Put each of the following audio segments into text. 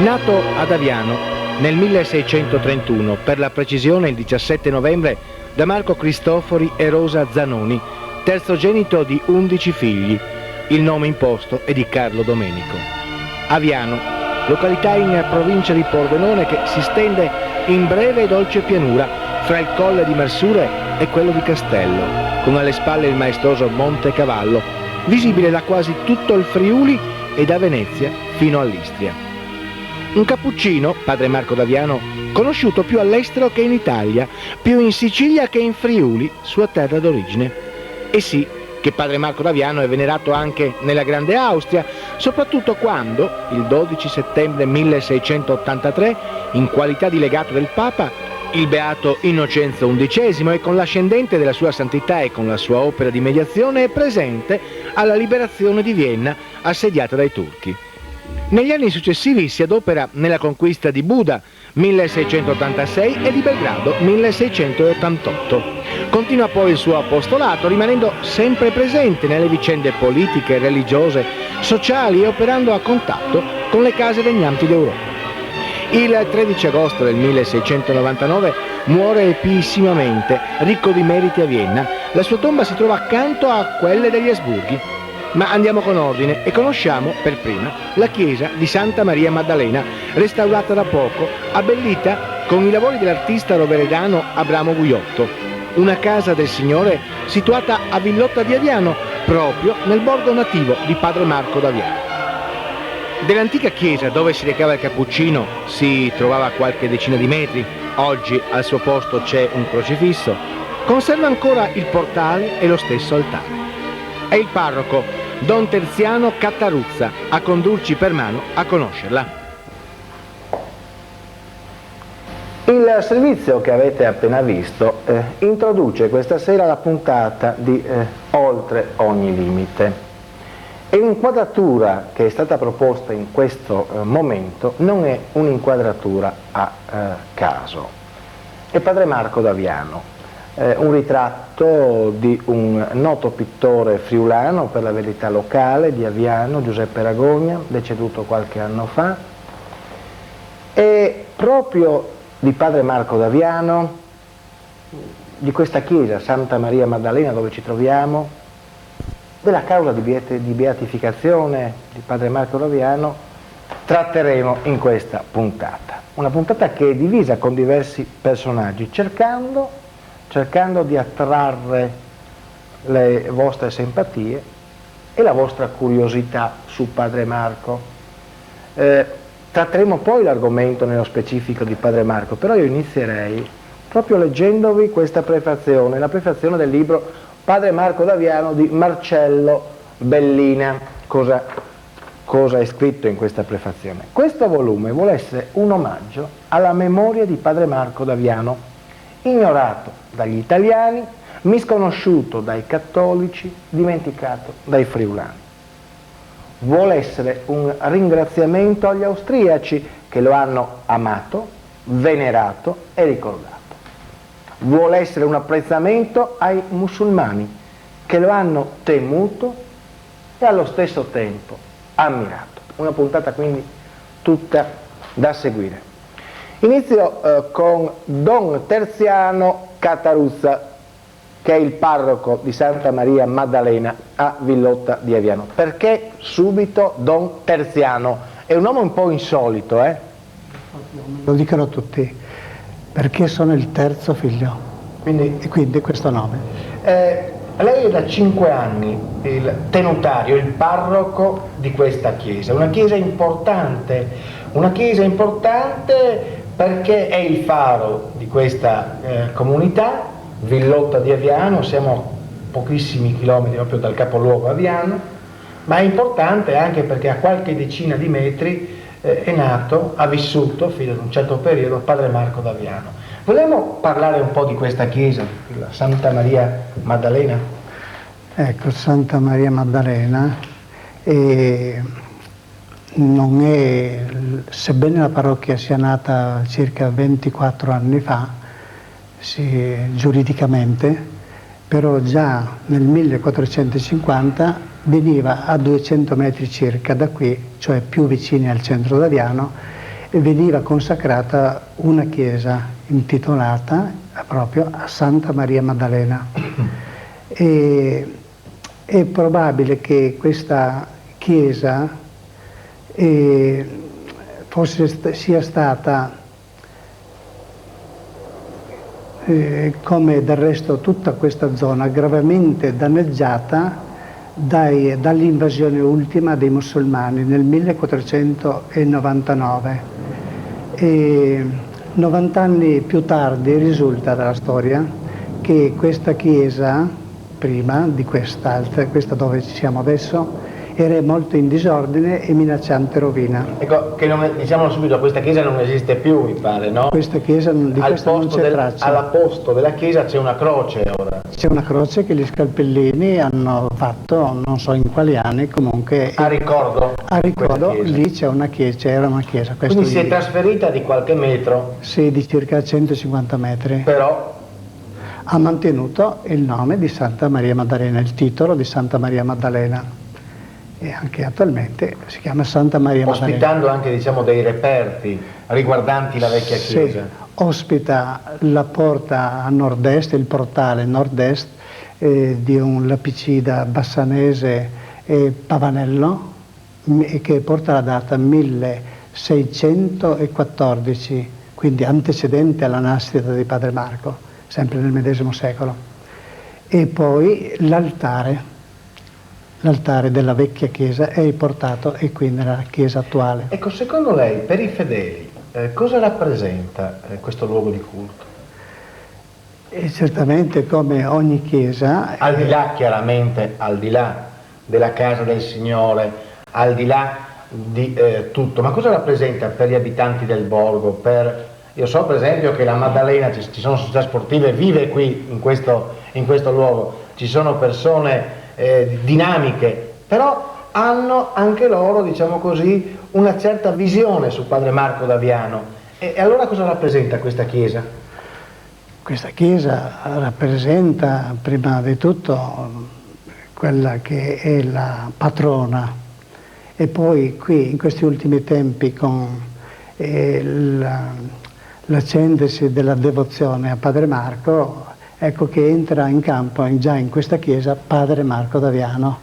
Nato ad Aviano nel 1631, per la precisione il 17 novembre, da Marco Cristofori e Rosa Zanoni, terzogenito di 11 figli. Il nome imposto è di Carlo Domenico. Aviano, località in provincia di Pordenone che si stende in breve e dolce pianura fra il colle di Marsure e quello di Castello, con alle spalle il maestoso Monte Cavallo, visibile da quasi tutto il Friuli e da Venezia fino all'Istria. Un cappuccino, padre Marco d'Aviano, conosciuto più all'estero che in Italia, più in Sicilia che in Friuli, sua terra d'origine. E sì, che padre Marco d'Aviano è venerato anche nella Grande Austria, soprattutto quando, il 12 settembre 1683, in qualità di legato del Papa, il beato Innocenzo XI e con l'ascendente della sua santità e con la sua opera di mediazione è presente alla liberazione di Vienna assediata dai turchi. Negli anni successivi si adopera nella conquista di Buda 1686 e di Belgrado 1688. Continua poi il suo apostolato, rimanendo sempre presente nelle vicende politiche, religiose, sociali e operando a contatto con le case regnanti d'Europa. Il 13 agosto del 1699 muore piissimamente, ricco di meriti a Vienna. La sua tomba si trova accanto a quelle degli Asburghi. Ma andiamo con ordine e conosciamo per prima la chiesa di Santa Maria Maddalena, restaurata da poco, abbellita con i lavori dell'artista roveredano Abramo Guiotto. Una casa del Signore situata a Villotta di Aviano, proprio nel borgo nativo di padre Marco d'Aviano. Dell'antica chiesa dove si recava il cappuccino si trovava a qualche decina di metri, oggi al suo posto c'è un crocifisso, conserva ancora il portale e lo stesso altare. È il parroco Don Terziano Cattaruzza a condurci per mano a conoscerla. Il servizio che avete appena visto introduce questa sera la puntata di Oltre ogni limite. E l'inquadratura che è stata proposta in questo momento non è un'inquadratura a caso. È padre Marco d'Aviano. Un ritratto di un noto pittore friulano, per la verità locale, di Aviano, Giuseppe Ragogna, deceduto qualche anno fa, e proprio di padre Marco d'Aviano, di questa chiesa, Santa Maria Maddalena, dove ci troviamo, della causa di beatificazione di padre Marco d'Aviano, tratteremo in questa puntata. Una puntata che è divisa con diversi personaggi, cercando di attrarre le vostre simpatie e la vostra curiosità su padre Marco. Tratteremo poi l'argomento nello specifico di padre Marco, però io inizierei proprio leggendovi questa prefazione, la prefazione del libro Padre Marco d'Aviano di Marcello Bellina. Cosa è scritto in questa prefazione? Questo volume vuole essere un omaggio alla memoria di padre Marco d'Aviano, ignorato dagli italiani, misconosciuto dai cattolici, dimenticato dai friulani. Vuole essere un ringraziamento agli austriaci che lo hanno amato, venerato e ricordato. Vuole essere un apprezzamento ai musulmani che lo hanno temuto e allo stesso tempo ammirato. Una puntata quindi tutta da seguire. Inizio con Don Terziano Cattaruzza, che è il parroco di Santa Maria Maddalena a Villotta di Aviano. Perché subito Don Terziano? È un nome un po' insolito, Lo dicono tutti, perché sono il terzo figlio, e quindi questo nome. Lei è da 5 anni il tenutario, il parroco di questa chiesa, una chiesa importante perché è il faro di questa comunità, Villotta di Aviano, siamo a pochissimi chilometri proprio dal capoluogo Aviano, ma è importante anche perché a qualche decina di metri è nato, ha vissuto fino ad un certo periodo padre Marco d'Aviano. Vogliamo parlare un po' di questa chiesa, la Santa Maria Maddalena? Ecco, Santa Maria Maddalena non è, sebbene la parrocchia sia nata circa 24 anni fa, giuridicamente, però già nel 1450 veniva a 200 metri circa da qui, cioè più vicini al centro d'Aviano, e veniva consacrata una chiesa intitolata proprio a Santa Maria Maddalena. E è probabile che questa chiesa sia stata, come del resto tutta questa zona, gravemente danneggiata dall'invasione ultima dei musulmani nel 1499. E 90 anni più tardi risulta dalla storia che questa chiesa, prima di quest'altra, questa dove ci siamo adesso, era molto in disordine e minacciante rovina. Ecco, che non, diciamo subito, questa chiesa non esiste più, mi pare, no? Questa chiesa, di questa non c'è traccia. Al posto della chiesa c'è una croce ora. C'è una croce che gli scalpellini hanno fatto, non so in quali anni, comunque... A ricordo? A ricordo, lì c'è una chiesa, c'era una chiesa. Quindi si è trasferita di qualche metro? Sì, di circa 150 metri. Però? Ha mantenuto il nome di Santa Maria Maddalena, il titolo di Santa Maria Maddalena. E anche attualmente si chiama Santa Maria Maddalena. Ospitando anche, diciamo, dei reperti riguardanti la vecchia chiesa. Sì, ospita la porta a nord-est, il portale nord-est di un lapicida bassanese Pavanello, che porta la data 1614, quindi antecedente alla nascita di Padre Marco, sempre nel medesimo secolo. E poi l'altare della vecchia chiesa è riportato e qui nella chiesa attuale. Ecco, secondo lei, per i fedeli, cosa rappresenta questo luogo di culto? E certamente, come ogni chiesa... Al di là, chiaramente, al di là della casa del Signore, al di là di tutto, ma cosa rappresenta per gli abitanti del borgo? Io so per esempio che la Maddalena, ci sono società sportive, vive qui in questo luogo, ci sono persone dinamiche, però hanno anche loro, diciamo così, una certa visione su Padre Marco d'Aviano. E allora cosa rappresenta questa chiesa? Questa chiesa rappresenta prima di tutto quella che è la patrona, e poi qui in questi ultimi tempi con l'accendersi della devozione a Padre Marco, ecco che entra in campo già in questa chiesa Padre Marco d'Aviano,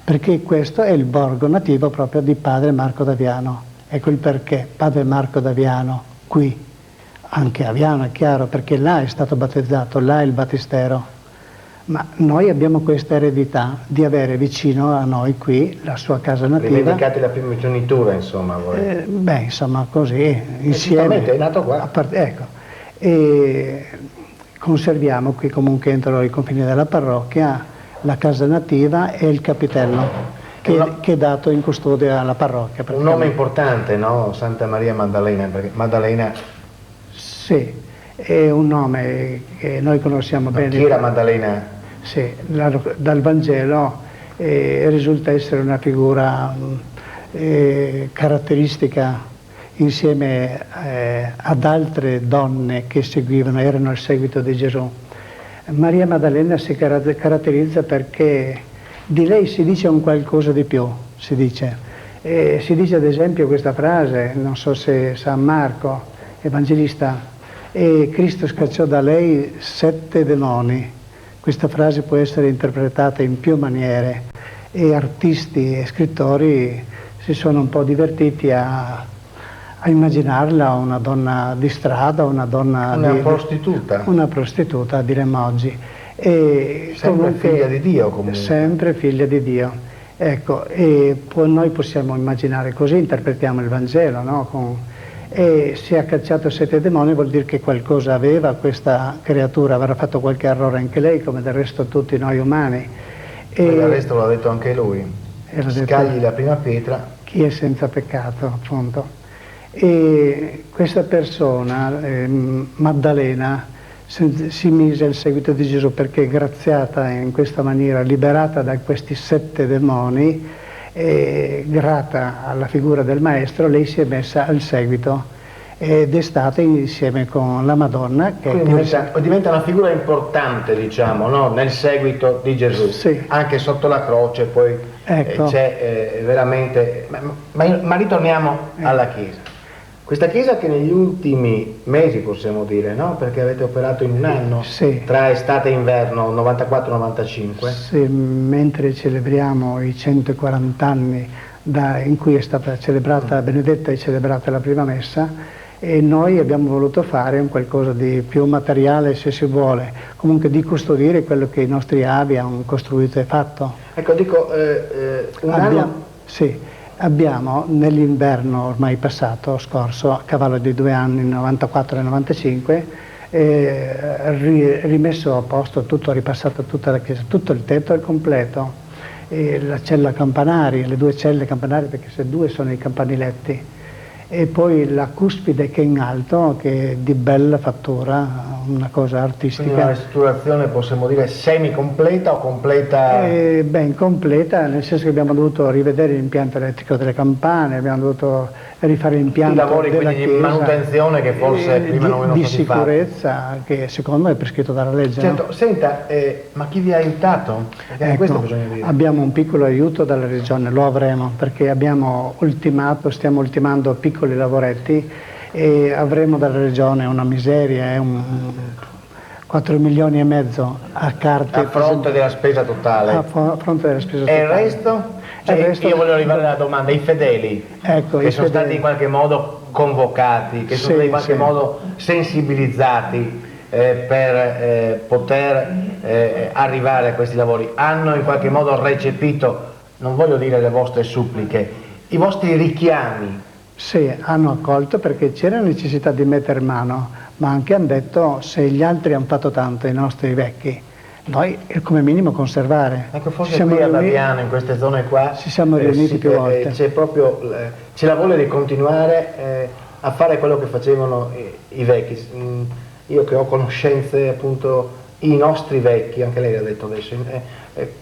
perché questo è il borgo nativo proprio di Padre Marco d'Aviano. Ecco il perché Padre Marco d'Aviano qui, anche Aviano è chiaro, perché là è stato battezzato, là è il battistero, ma noi abbiamo questa eredità di avere vicino a noi qui la sua casa nativa. Rivendicate la primogenitura, insomma, voi. Beh, insomma, così, insieme. È nato qua. Ecco, e conserviamo qui comunque entro i confini della parrocchia la casa nativa e il capitello che è dato in custodia alla parrocchia. Un nome importante, no? Santa Maria Maddalena, perché Maddalena... Sì, è un nome che noi conosciamo bene. Chi era Maddalena? Sì, dal Vangelo risulta essere una figura caratteristica insieme ad altre donne che erano al seguito di Gesù. Maria Maddalena si caratterizza perché di lei si dice un qualcosa di più, si dice ad esempio questa frase, non so se San Marco, Evangelista, e Cristo scacciò da lei 7 demoni. Questa frase può essere interpretata in più maniere e artisti e scrittori si sono un po' divertiti a immaginarla una donna di strada, una prostituta. Una prostituta, diremmo oggi. E sempre figlia di Dio comunque. Sempre figlia di Dio. Ecco, e noi possiamo immaginare così, interpretiamo il Vangelo, no? E se ha cacciato 7 demoni vuol dire che qualcosa aveva questa creatura, avrà fatto qualche errore anche lei, come del resto tutti noi umani. E del resto l'ha detto anche lui. Scagli la prima pietra. Chi è senza peccato, appunto. E questa persona, Maddalena, si mise al seguito di Gesù perché graziata in questa maniera, liberata da questi 7 demoni, grata alla figura del Maestro, lei si è messa al seguito ed è stata insieme con la Madonna che diventa una figura importante, diciamo, no? Nel seguito di Gesù, sì. Anche sotto la croce poi ecco. C'è veramente, ma ritorniamo alla Chiesa. Questa chiesa che negli ultimi mesi, possiamo dire, no? Perché avete operato in un anno, sì, tra estate e inverno, 94-95. sì, mentre celebriamo i 140 anni in cui è stata celebrata benedetta e celebrata la prima messa, e noi abbiamo voluto fare un qualcosa di più materiale, se si vuole, comunque di custodire quello che i nostri avi hanno costruito e fatto. Ecco, dico, Sì, abbiamo nell'inverno ormai passato, scorso, a cavallo di 2 anni, 94 e 95, rimesso a posto tutto, ripassato tutta la chiesa, tutto il tetto al completo, e la cella campanari, le 2 celle campanari, perché se 2 sono i campaniletti, e poi la cuspide che è in alto, che è di bella fattura, una cosa artistica. Quindi una ristrutturazione, possiamo dire, semi-completa o completa? Ben completa, nel senso che abbiamo dovuto rivedere l'impianto elettrico delle campane, abbiamo dovuto rifare l'impianto della chiesa. I lavori quindi di manutenzione che forse prima non erano di stati fatti. Di sicurezza, che secondo me è prescritto dalla legge. Certo, no? Senta, ma chi vi ha aiutato? Perché Ecco, questo bisogna dire. Abbiamo un piccolo aiuto dalla regione, lo avremo, perché abbiamo stiamo ultimando piccoli lavoretti e avremo dalla regione una miseria, 4 milioni e mezzo a carte. A fronte della spesa totale. A fronte della spesa totale. E il resto? Cioè, il resto? Io voglio arrivare alla domanda, i fedeli, ecco, che sono stati in qualche modo convocati, che sono stati in qualche modo sensibilizzati per poter arrivare a questi lavori, hanno in qualche modo recepito, non voglio dire le vostre suppliche, i vostri richiami? Sì, hanno accolto perché c'era necessità di mettere mano, ma anche hanno detto se gli altri hanno fatto tanto, i nostri vecchi, noi come minimo conservare. Ecco, forse qui ad Aviano, in queste zone qua, ci siamo riuniti più volte. C'è la voglia di continuare a fare quello che facevano i vecchi. Io che ho conoscenze, appunto, i nostri vecchi, anche lei l'ha detto adesso,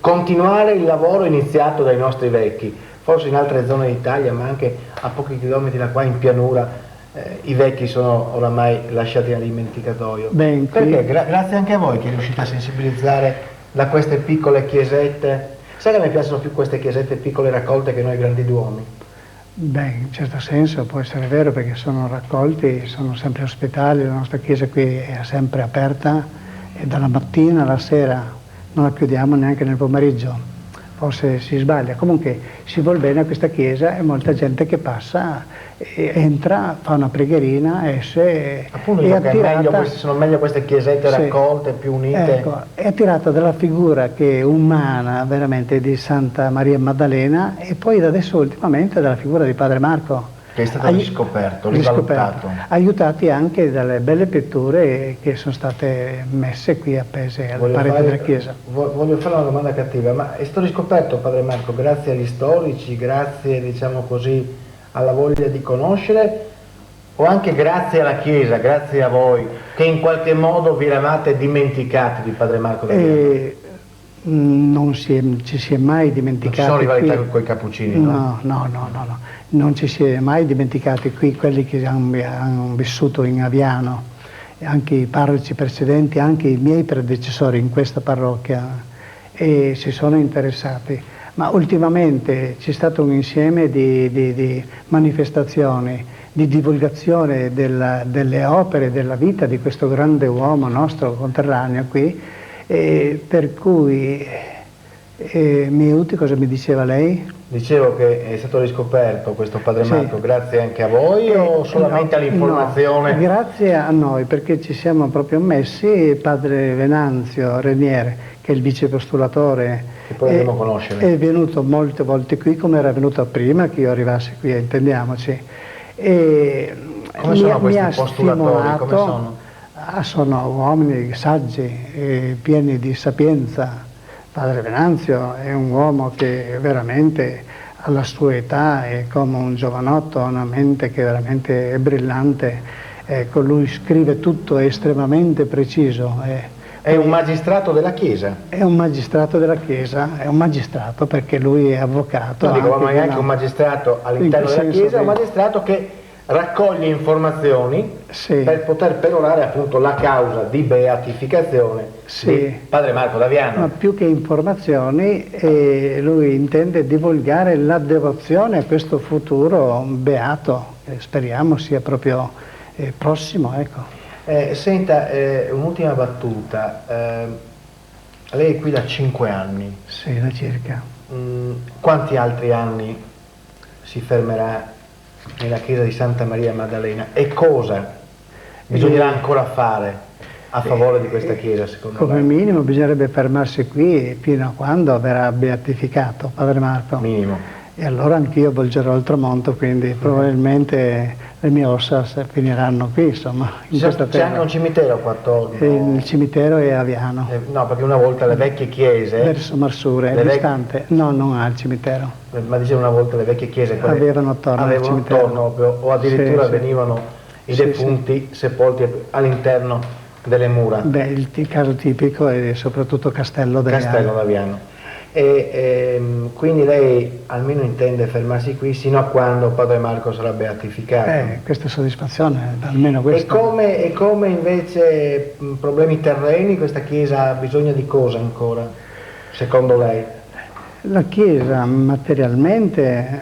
continuare il lavoro iniziato dai nostri vecchi. Forse in altre zone d'Italia, ma anche a pochi chilometri da qua in pianura, i vecchi sono oramai lasciati nel dimenticatoio. Perché grazie anche a voi che riuscite a sensibilizzare da queste piccole chiesette. Sai che a me piacciono più queste chiesette piccole raccolte che noi grandi duomi? Beh, in certo senso può essere vero, perché sono raccolti, sono sempre ospitali, la nostra chiesa qui è sempre aperta e dalla mattina alla sera non la chiudiamo neanche nel pomeriggio. Forse si sbaglia, comunque si vuol bene a questa chiesa e molta gente che passa, entra, fa una pregherina, esce. Appunto, è attirata, sono meglio queste chiesette raccolte, più unite. Ecco, è attirata dalla figura che è umana veramente di Santa Maria Maddalena, e poi da adesso ultimamente dalla figura di Padre Marco. Che è stato riscoperto, rivalutato. Aiutati anche dalle belle pitture che sono state messe qui appese alle pareti della chiesa. Voglio fare una domanda cattiva, ma è stato riscoperto, Padre Marco, grazie agli storici, grazie, diciamo così, alla voglia di conoscere, o anche grazie alla Chiesa, grazie a voi, che in qualche modo vi eravate dimenticati di Padre Marco d'Aviano? Non ci si è mai dimenticati. Non ci sono rivalità con i cappuccini, no? No, non ci si è mai dimenticati qui quelli che hanno vissuto in Aviano, anche i parroci precedenti, anche i miei predecessori in questa parrocchia, e si sono interessati. Ma ultimamente c'è stato un insieme di manifestazioni, di divulgazione delle opere, della vita di questo grande uomo nostro conterraneo qui, per cui Miuti, cosa mi diceva lei? Dicevo che è stato riscoperto questo Padre Marco, grazie anche a voi o solamente all'informazione? No, grazie a noi, perché ci siamo proprio messi. Padre Venanzio Renier, che è il vicepostulatore, che poi dobbiamo conoscere, è venuto molte volte qui, come era venuto prima che io arrivassi qui, intendiamoci. E come sono questi postulatori? Come sono? Sono uomini saggi, pieni di sapienza. Padre Venanzio è un uomo che veramente alla sua età è come un giovanotto, ha una mente che veramente è brillante. Ecco, lui scrive tutto, è estremamente preciso. È un magistrato della Chiesa? È un magistrato della Chiesa, è un magistrato perché lui è avvocato. No, dico, ma è anche un magistrato all'interno della Chiesa, un magistrato che raccoglie informazioni per poter perorare appunto la causa di beatificazione di Padre Marco d'Aviano. Ma più che informazioni, lui intende divulgare la devozione a questo futuro beato. speriamo sia proprio prossimo. Ecco. Senta, un'ultima battuta, lei è qui da 5 anni. Sì, da circa. Quanti altri anni si fermerà nella chiesa di Santa Maria Maddalena e cosa bisognerà ancora fare a favore di questa chiesa, secondo Come lei? minimo bisognerebbe fermarsi qui fino a quando verrà beatificato Padre Marco. Minimo. E allora anch'io volgerò il tramonto, quindi probabilmente le mie ossa finiranno qui, insomma, in questa C'è terra. anche un cimitero qua attorno? Il cimitero è a Aviano. No, perché una volta le vecchie chiese... Verso Marsure, è distante. No, non ha il cimitero. Ma dicevo una volta le vecchie chiese... Avevano attorno il cimitero. O addirittura Sì, sì. venivano i Sì, defunti sepolti all'interno delle mura. Beh, il caso tipico è soprattutto Castello d'Aviano. Castello d'Aviano. E quindi lei almeno intende fermarsi qui sino a quando Padre Marco sarà beatificato. Questa è soddisfazione, almeno questo. E come invece problemi terreni, questa chiesa ha bisogno di cosa ancora, secondo lei? La Chiesa materialmente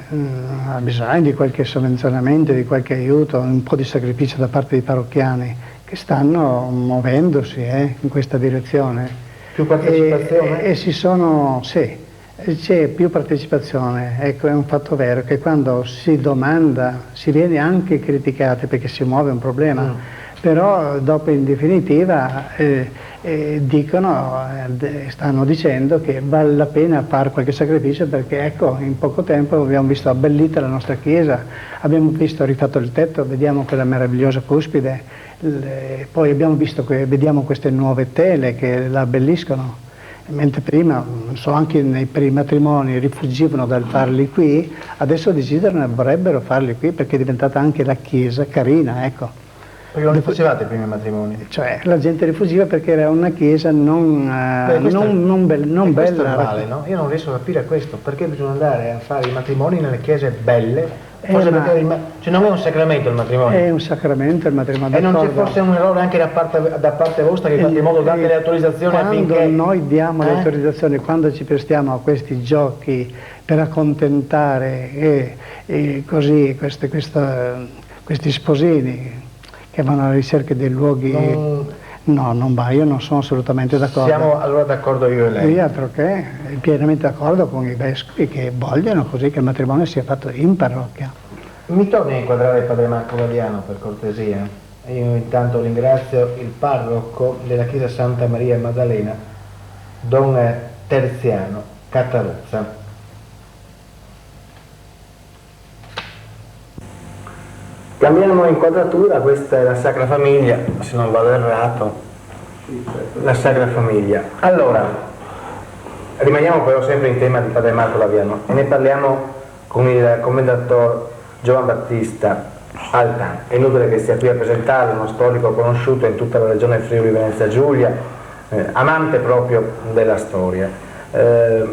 ha bisogno di qualche sovvenzionamento, di qualche aiuto, un po' di sacrificio da parte dei parrocchiani che stanno muovendosi in questa direzione. Più partecipazione? Sì, c'è più partecipazione. Ecco, è un fatto vero che quando si domanda si viene anche criticati perché si muove un problema, però dopo in definitiva stanno dicendo che vale la pena fare qualche sacrificio perché ecco, in poco tempo abbiamo visto abbellita la nostra chiesa, abbiamo visto rifatto il tetto, vediamo quella meravigliosa cuspide. Poi abbiamo visto vediamo queste nuove tele che la abbelliscono, mentre prima, non so, anche nei matrimoni rifuggivano dal farli qui, adesso desiderano e vorrebbero farli qui perché è diventata anche la chiesa carina, ecco. Perché non li facevate prima i matrimoni? Cioè la gente rifugiva perché era una chiesa non bella. Vale, no? Io non riesco a capire questo, perché bisogna andare a fare i matrimoni nelle chiese belle? Forse perché cioè non è un sacramento il matrimonio? È un sacramento il matrimonio. E non c'è forse un errore anche da parte vostra che fate in modo date le autorizzazioni affinché... Quando noi diamo le autorizzazioni, quando ci prestiamo a questi giochi per accontentare così questi sposini che vanno alla ricerca dei luoghi... No, non va, io non sono assolutamente d'accordo. Siamo allora d'accordo io e lei? Io altro che, pienamente d'accordo con i vescovi che vogliono così che il matrimonio sia fatto in parrocchia. Mi torni a inquadrare Padre Marco d'Aviano per cortesia? Io intanto ringrazio il parroco della chiesa Santa Maria Maddalena, Don Terziano Cataruzza. Cambiamo inquadratura, questa è la Sacra Famiglia, se non vado errato, la Sacra Famiglia. Allora, rimaniamo però sempre in tema di Padre Marco d'Aviano e ne parliamo con il commendator Giovan Battista Altan. È inutile che stia qui a presentare uno storico conosciuto in tutta la regione Friuli Venezia Giulia, amante proprio della storia. Lei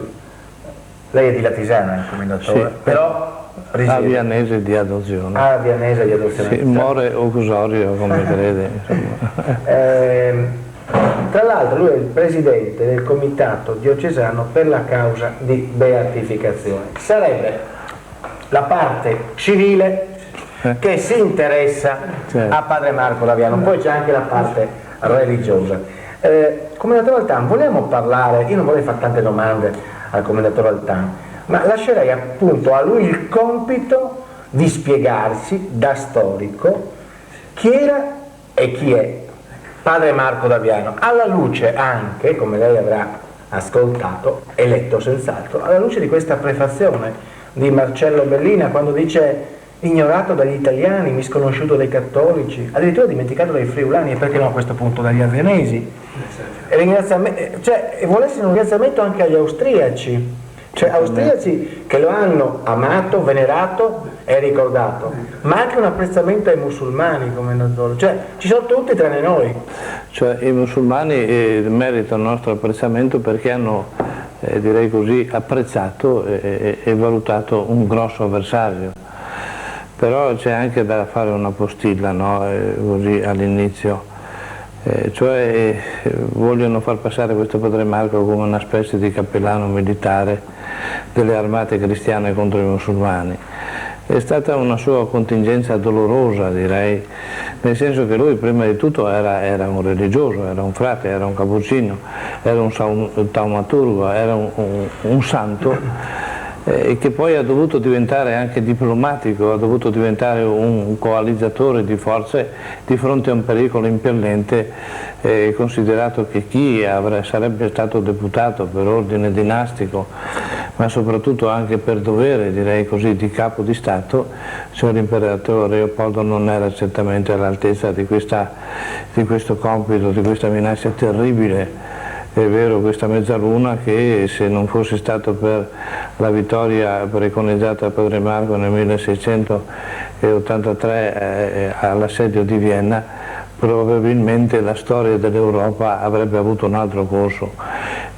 è di Latisana, il commendatore, sì, però... Avianese di adozione. Avianese di adozione. Sì, More Augusorio, come crede. Tra l'altro lui è il presidente del comitato diocesano per la causa di beatificazione. Sarebbe la parte civile che si interessa a Padre Marco d'Aviano, poi c'è anche la parte religiosa. Commendatore Altan, vogliamo parlare, io non vorrei fare tante domande al commendatore Altan, ma lascerei appunto a lui il compito di spiegarsi da storico chi era e chi è Padre Marco d'Aviano, alla luce anche, come lei avrà ascoltato e letto senz'altro, alla luce di questa prefazione di Marcello Bellina quando dice ignorato dagli italiani, misconosciuto dai cattolici, addirittura dimenticato dai friulani e perché no a questo punto dagli avianesi, e vuole essere un ringraziamento anche agli austriaci. Cioè austriaci che lo hanno amato, venerato e ricordato, ma anche un apprezzamento ai musulmani, commendatore, cioè ci sono tutti tranne noi. Cioè i musulmani meritano il nostro apprezzamento perché hanno, direi così, apprezzato e valutato un grosso avversario. Però c'è anche da fare una postilla, no? Così all'inizio. Cioè vogliono far passare questo Padre Marco come una specie di cappellano militare delle armate cristiane contro i musulmani. È stata una sua contingenza dolorosa, direi, nel senso che lui prima di tutto era un religioso, era un frate, era un cappuccino, era un taumaturgo, era un santo, e che poi ha dovuto diventare anche diplomatico, ha dovuto diventare un coalizzatore di forze di fronte a un pericolo impellente, considerato che chi sarebbe stato deputato per ordine dinastico, ma soprattutto anche per dovere, direi così, di capo di Stato, cioè l'imperatore Leopoldo non era certamente all'altezza di questo compito, di questa minaccia terribile. È vero, questa mezzaluna che, se non fosse stato per la vittoria preconizzata da Padre Marco nel 1683 all'assedio di Vienna, probabilmente la storia dell'Europa avrebbe avuto un altro corso.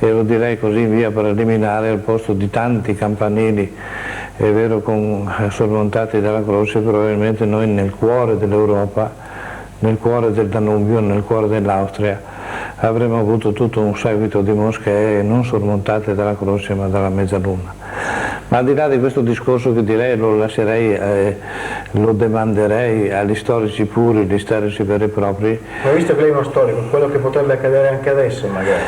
E lo direi così in via preliminare, al posto di tanti campanili, è vero, sormontati dalla croce, probabilmente noi nel cuore dell'Europa, nel cuore del Danubio, nel cuore dell'Austria, avremmo avuto tutto un seguito di moschee non sormontate dalla croce ma dalla mezzaluna. Ma al di là di questo discorso, che direi lo lascerei, lo demanderei agli storici puri, agli storici veri e propri. Ma visto che lei è uno storico, quello che potrebbe accadere anche adesso magari?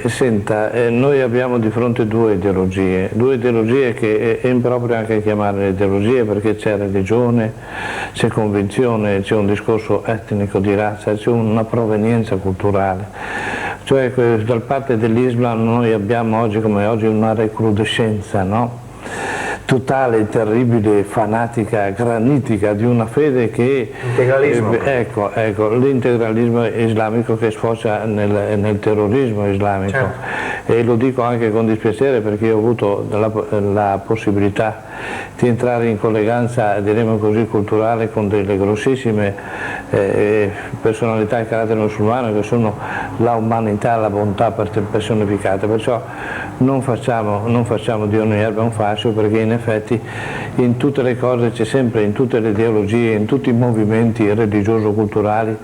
Senta, noi abbiamo di fronte due ideologie che è improprio anche chiamare ideologie, perché c'è religione, c'è convinzione, c'è un discorso etnico di razza, c'è una provenienza culturale. Cioè dal parte dell'Islam noi abbiamo oggi come oggi una recrudescenza, no? Totale, terribile, fanatica, granitica di una fede che... Integralismo. Ecco, l'integralismo islamico che sfocia nel terrorismo islamico. Certo. E lo dico anche con dispiacere, perché io ho avuto la possibilità di entrare in colleganza, diremo così, culturale con delle grossissime personalità di carattere musulmano, che sono la umanità, la bontà personificata. Perciò non facciamo di ogni erba un fascio, perché in effetti in tutte le cose c'è sempre, in tutte le ideologie, in tutti i movimenti religioso-culturali,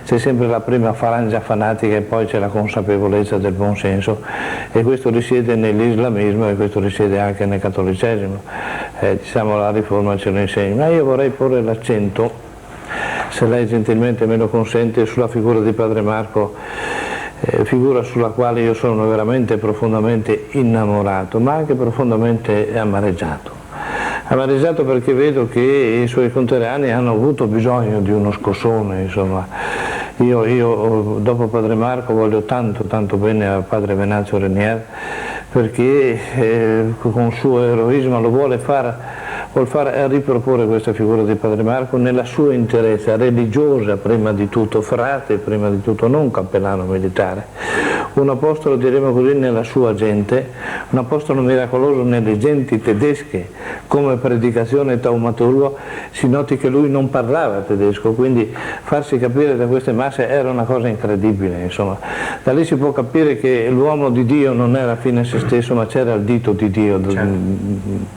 c'è sempre la prima falangia fanatica e poi c'è la consapevolezza del buon senso, e questo risiede nell'islamismo e questo risiede anche nel cattolicesimo. Diciamo, la riforma ce lo insegna. Ma io vorrei porre l'accento, se lei gentilmente me lo consente, sulla figura di Padre Marco, figura sulla quale io sono veramente profondamente innamorato, ma anche profondamente amareggiato. Amareggiato perché vedo che i suoi conterranei hanno avuto bisogno di uno scossone, insomma. Io dopo Padre Marco voglio tanto bene a Padre Venanzio Renier, perché con il suo eroismo lo vuol far riproporre questa figura di Padre Marco nella sua interezza religiosa, prima di tutto frate, prima di tutto non cappellano militare. Un apostolo, diremo così, nella sua gente, un apostolo miracoloso nelle genti tedesche. Come predicazione taumaturgo si noti che lui non parlava tedesco, quindi farsi capire da queste masse era una cosa incredibile, insomma. Da lì si può capire che l'uomo di Dio non era fine a se stesso, ma c'era il dito di Dio,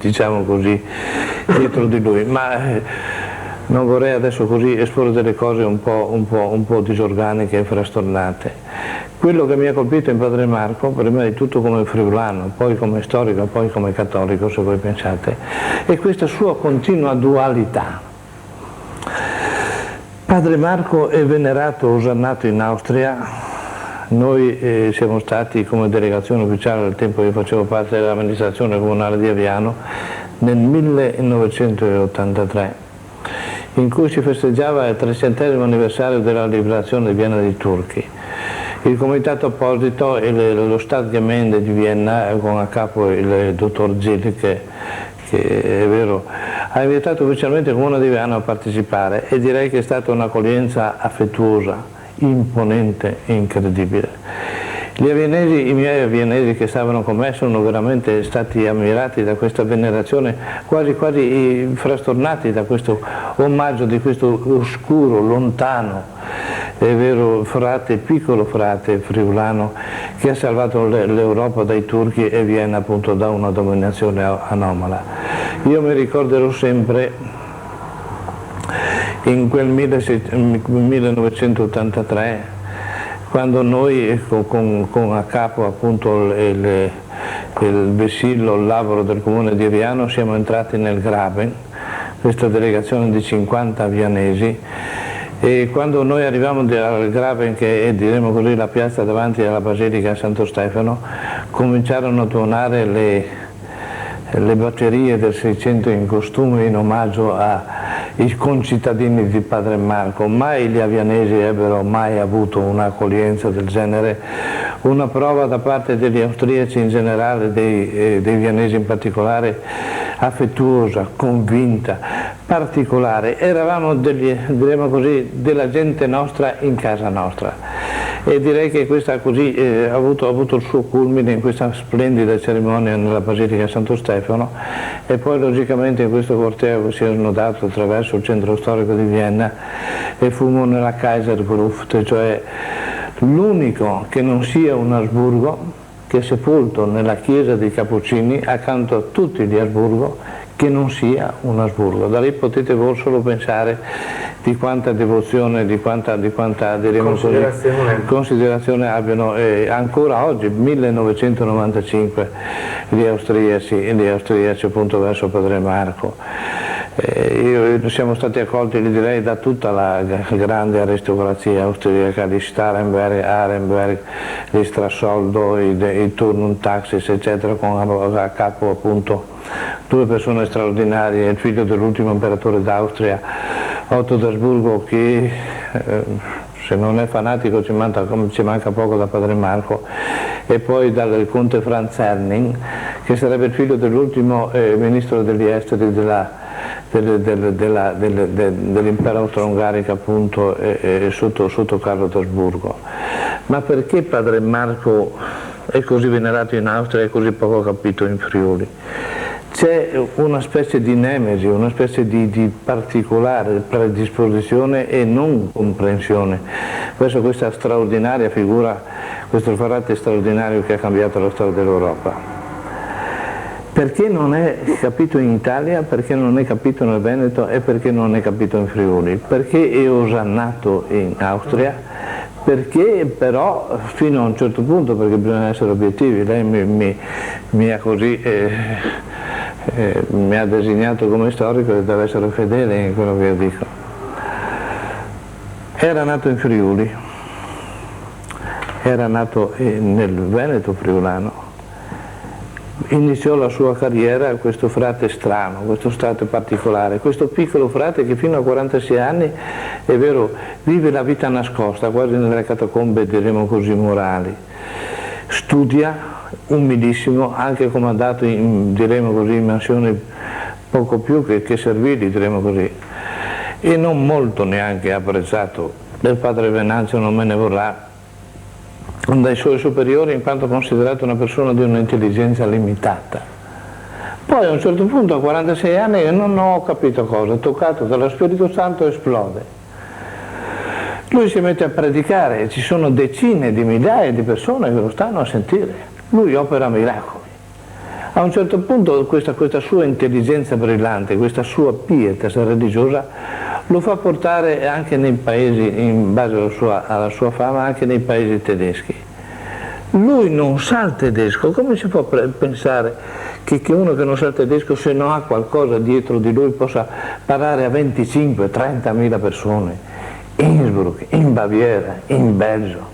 diciamo così, dietro di lui. Ma non vorrei adesso così esporre delle cose un po' disorganiche e frastornate. Quello che mi ha colpito in Padre Marco, prima di tutto come friulano, poi come storico, poi come cattolico, se voi pensate, è questa sua continua dualità. Padre Marco è venerato, osannato in Austria. Noi siamo stati come delegazione ufficiale, al tempo che facevo parte dell'amministrazione comunale di Aviano, nel 1983, in cui si festeggiava il 300° anniversario della liberazione di Vienna dai turchi. Il comitato apposito e lo Staatsgemeinde di Vienna, con a capo il dottor Gilli, che è vero, ha invitato ufficialmente il Comune di Aviano a partecipare, e direi che è stata un'accoglienza affettuosa, imponente e incredibile. Gli avianesi, i miei avianesi che stavano con me, sono veramente stati ammirati da questa venerazione, quasi frastornati da questo omaggio di questo oscuro, lontano, è vero, frate, piccolo frate friulano, che ha salvato l'Europa dai turchi e Vienna appunto da una dominazione anomala. Io mi ricorderò sempre in quel 1983, quando noi con a capo appunto il vessillo, il lavoro del comune di Aviano, siamo entrati nel Graben questa delegazione di 50 vianesi, e quando noi arrivavamo al Graben, che è, diremo così, la piazza davanti alla Basilica Santo Stefano, cominciarono a tuonare le batterie del 600 in costume in omaggio ai concittadini di Padre Marco. Mai gli avianesi ebbero mai avuto un'accoglienza del genere, una prova da parte degli austriaci in generale, dei vianesi in particolare, affettuosa, convinta, particolare. Eravamo diremo così, della gente nostra in casa nostra. E direi che questa così ha avuto il suo culmine in questa splendida cerimonia nella Basilica Santo Stefano, e poi logicamente in questo corteo che si è snodato attraverso il centro storico di Vienna, e fummo nella Kaisergruft, cioè l'unico che non sia un Asburgo, che è sepolto nella chiesa dei Cappuccini accanto a tutti gli Asburgo, che non sia un Asburgo. Da lì potete voi solo pensare di quanta devozione, di quanta considerazione abbiano ancora oggi, 1995, gli austriaci appunto verso Padre Marco. Siamo stati accolti, direi, da tutta la grande aristocrazia austriaca, di Starhemberg, Arenberg, di Strassoldo, i Turnum Taxis, eccetera, con a capo appunto due persone straordinarie, il figlio dell'ultimo imperatore d'Austria, Otto d'Asburgo, che se non è fanatico ci manca poco da Padre Marco, e poi dal conte Franz Herning, che sarebbe il figlio dell'ultimo ministro degli esteri dell'impero austro-ungarico, appunto, sotto Carlo d'Asburgo. Ma perché Padre Marco è così venerato in Austria e così poco capito in Friuli? C'è una specie di nemesi, una specie di particolare predisposizione e non comprensione verso questa straordinaria figura, questo frate straordinario che ha cambiato la storia dell'Europa. Perché non è capito in Italia, perché non è capito nel Veneto e perché non è capito in Friuli? Perché è osannato in Austria, perché però fino a un certo punto, perché bisogna essere obiettivi, lei mi ha così mi ha designato come storico e deve essere fedele in quello che io dico. Era nato in Friuli, era nato nel Veneto friulano, iniziò la sua carriera questo frate strano, questo frate particolare, questo piccolo frate che fino a 46 anni, è vero, vive la vita nascosta, quasi nelle catacombe, diremo così, morali, studia, umilissimo, anche comandato diremo così, in mansioni poco più che servili, diremo così, e non molto neanche apprezzato del padre Venanzio, non me ne vorrà, dai suoi superiori, in quanto considerato una persona di un'intelligenza limitata. Poi a un certo punto, a 46 anni, non ho capito cosa, toccato dallo Spirito Santo, esplode. Lui si mette a predicare e ci sono decine di migliaia di persone che lo stanno a sentire. Lui opera miracoli. A un certo punto questa sua intelligenza brillante, questa sua pietas religiosa lo fa portare anche nei paesi, in base alla sua fama, anche nei paesi tedeschi. Lui non sa il tedesco, come si può pensare che uno che non sa il tedesco, se non ha qualcosa dietro di lui, possa parlare a 25-30 mila persone? Innsbruck, in Baviera, in Belgio,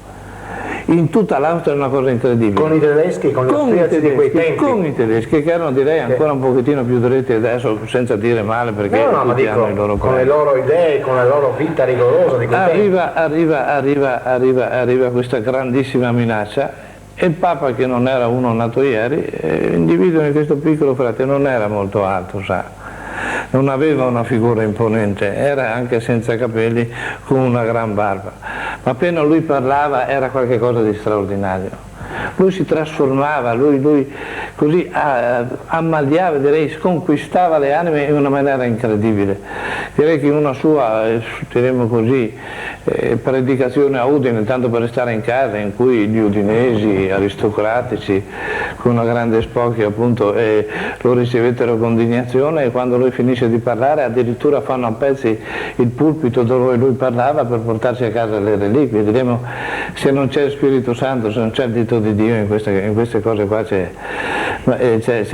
in tutta l'Austria, è una cosa incredibile. Con i tedeschi, con gli austriaci di quei tempi. Con i tedeschi, che erano, direi, ancora un pochettino più diretti adesso, senza dire male, perché tutti hanno i loro con le loro idee, con la loro vita rigorosa di quei tempi. Arriva questa grandissima minaccia, e il Papa, che non era uno nato ieri, individua in questo piccolo frate, non era molto alto, sa. Non aveva una figura imponente, era anche senza capelli, con una gran barba, ma appena lui parlava era qualcosa di straordinario. Lui si trasformava, lui così ammaliava, direi, sconquistava le anime in una maniera incredibile. Direi che in una sua, diremo così, predicazione a Udine, tanto per restare in casa, in cui gli udinesi aristocratici, con una grande spocchia, appunto, lo ricevettero con indignazione, e quando lui finisce di parlare addirittura fanno a pezzi il pulpito dove lui parlava per portarsi a casa le reliquie. Diremo, se non c'è il Spirito Santo, se non c'è il dito di Dio, Dio in queste cose qua c'è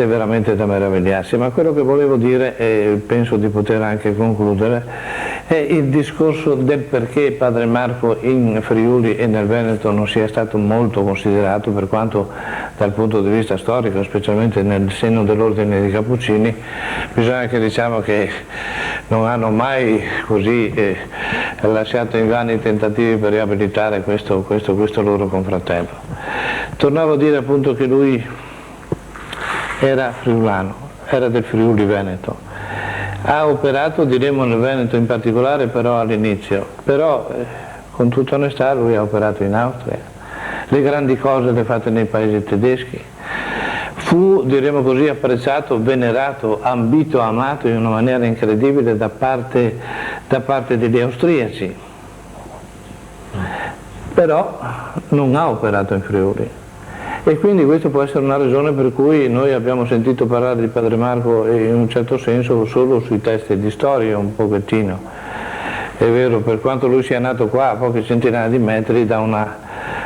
veramente da meravigliarsi. Ma quello che volevo dire, e penso di poter anche concludere, è il discorso del perché Padre Marco in Friuli e nel Veneto non sia stato molto considerato, per quanto dal punto di vista storico, specialmente nel seno dell'ordine dei Cappuccini, bisogna che diciamo che non hanno mai così lasciato invano i tentativi per riabilitare questo loro confratello. Tornavo a dire appunto che lui era friulano, era del Friuli Veneto. Ha operato, diremo, nel Veneto in particolare, però all'inizio, però con tutta onestà lui ha operato in Austria, le grandi cose le ha fatte nei paesi tedeschi, fu, diremo così, apprezzato, venerato, ambito, amato in una maniera incredibile da parte degli austriaci, però non ha operato in Friuli. E quindi questa può essere una ragione per cui noi abbiamo sentito parlare di Padre Marco in un certo senso solo sui testi di storia, un pochettino. È vero, per quanto lui sia nato qua a poche centinaia di metri da una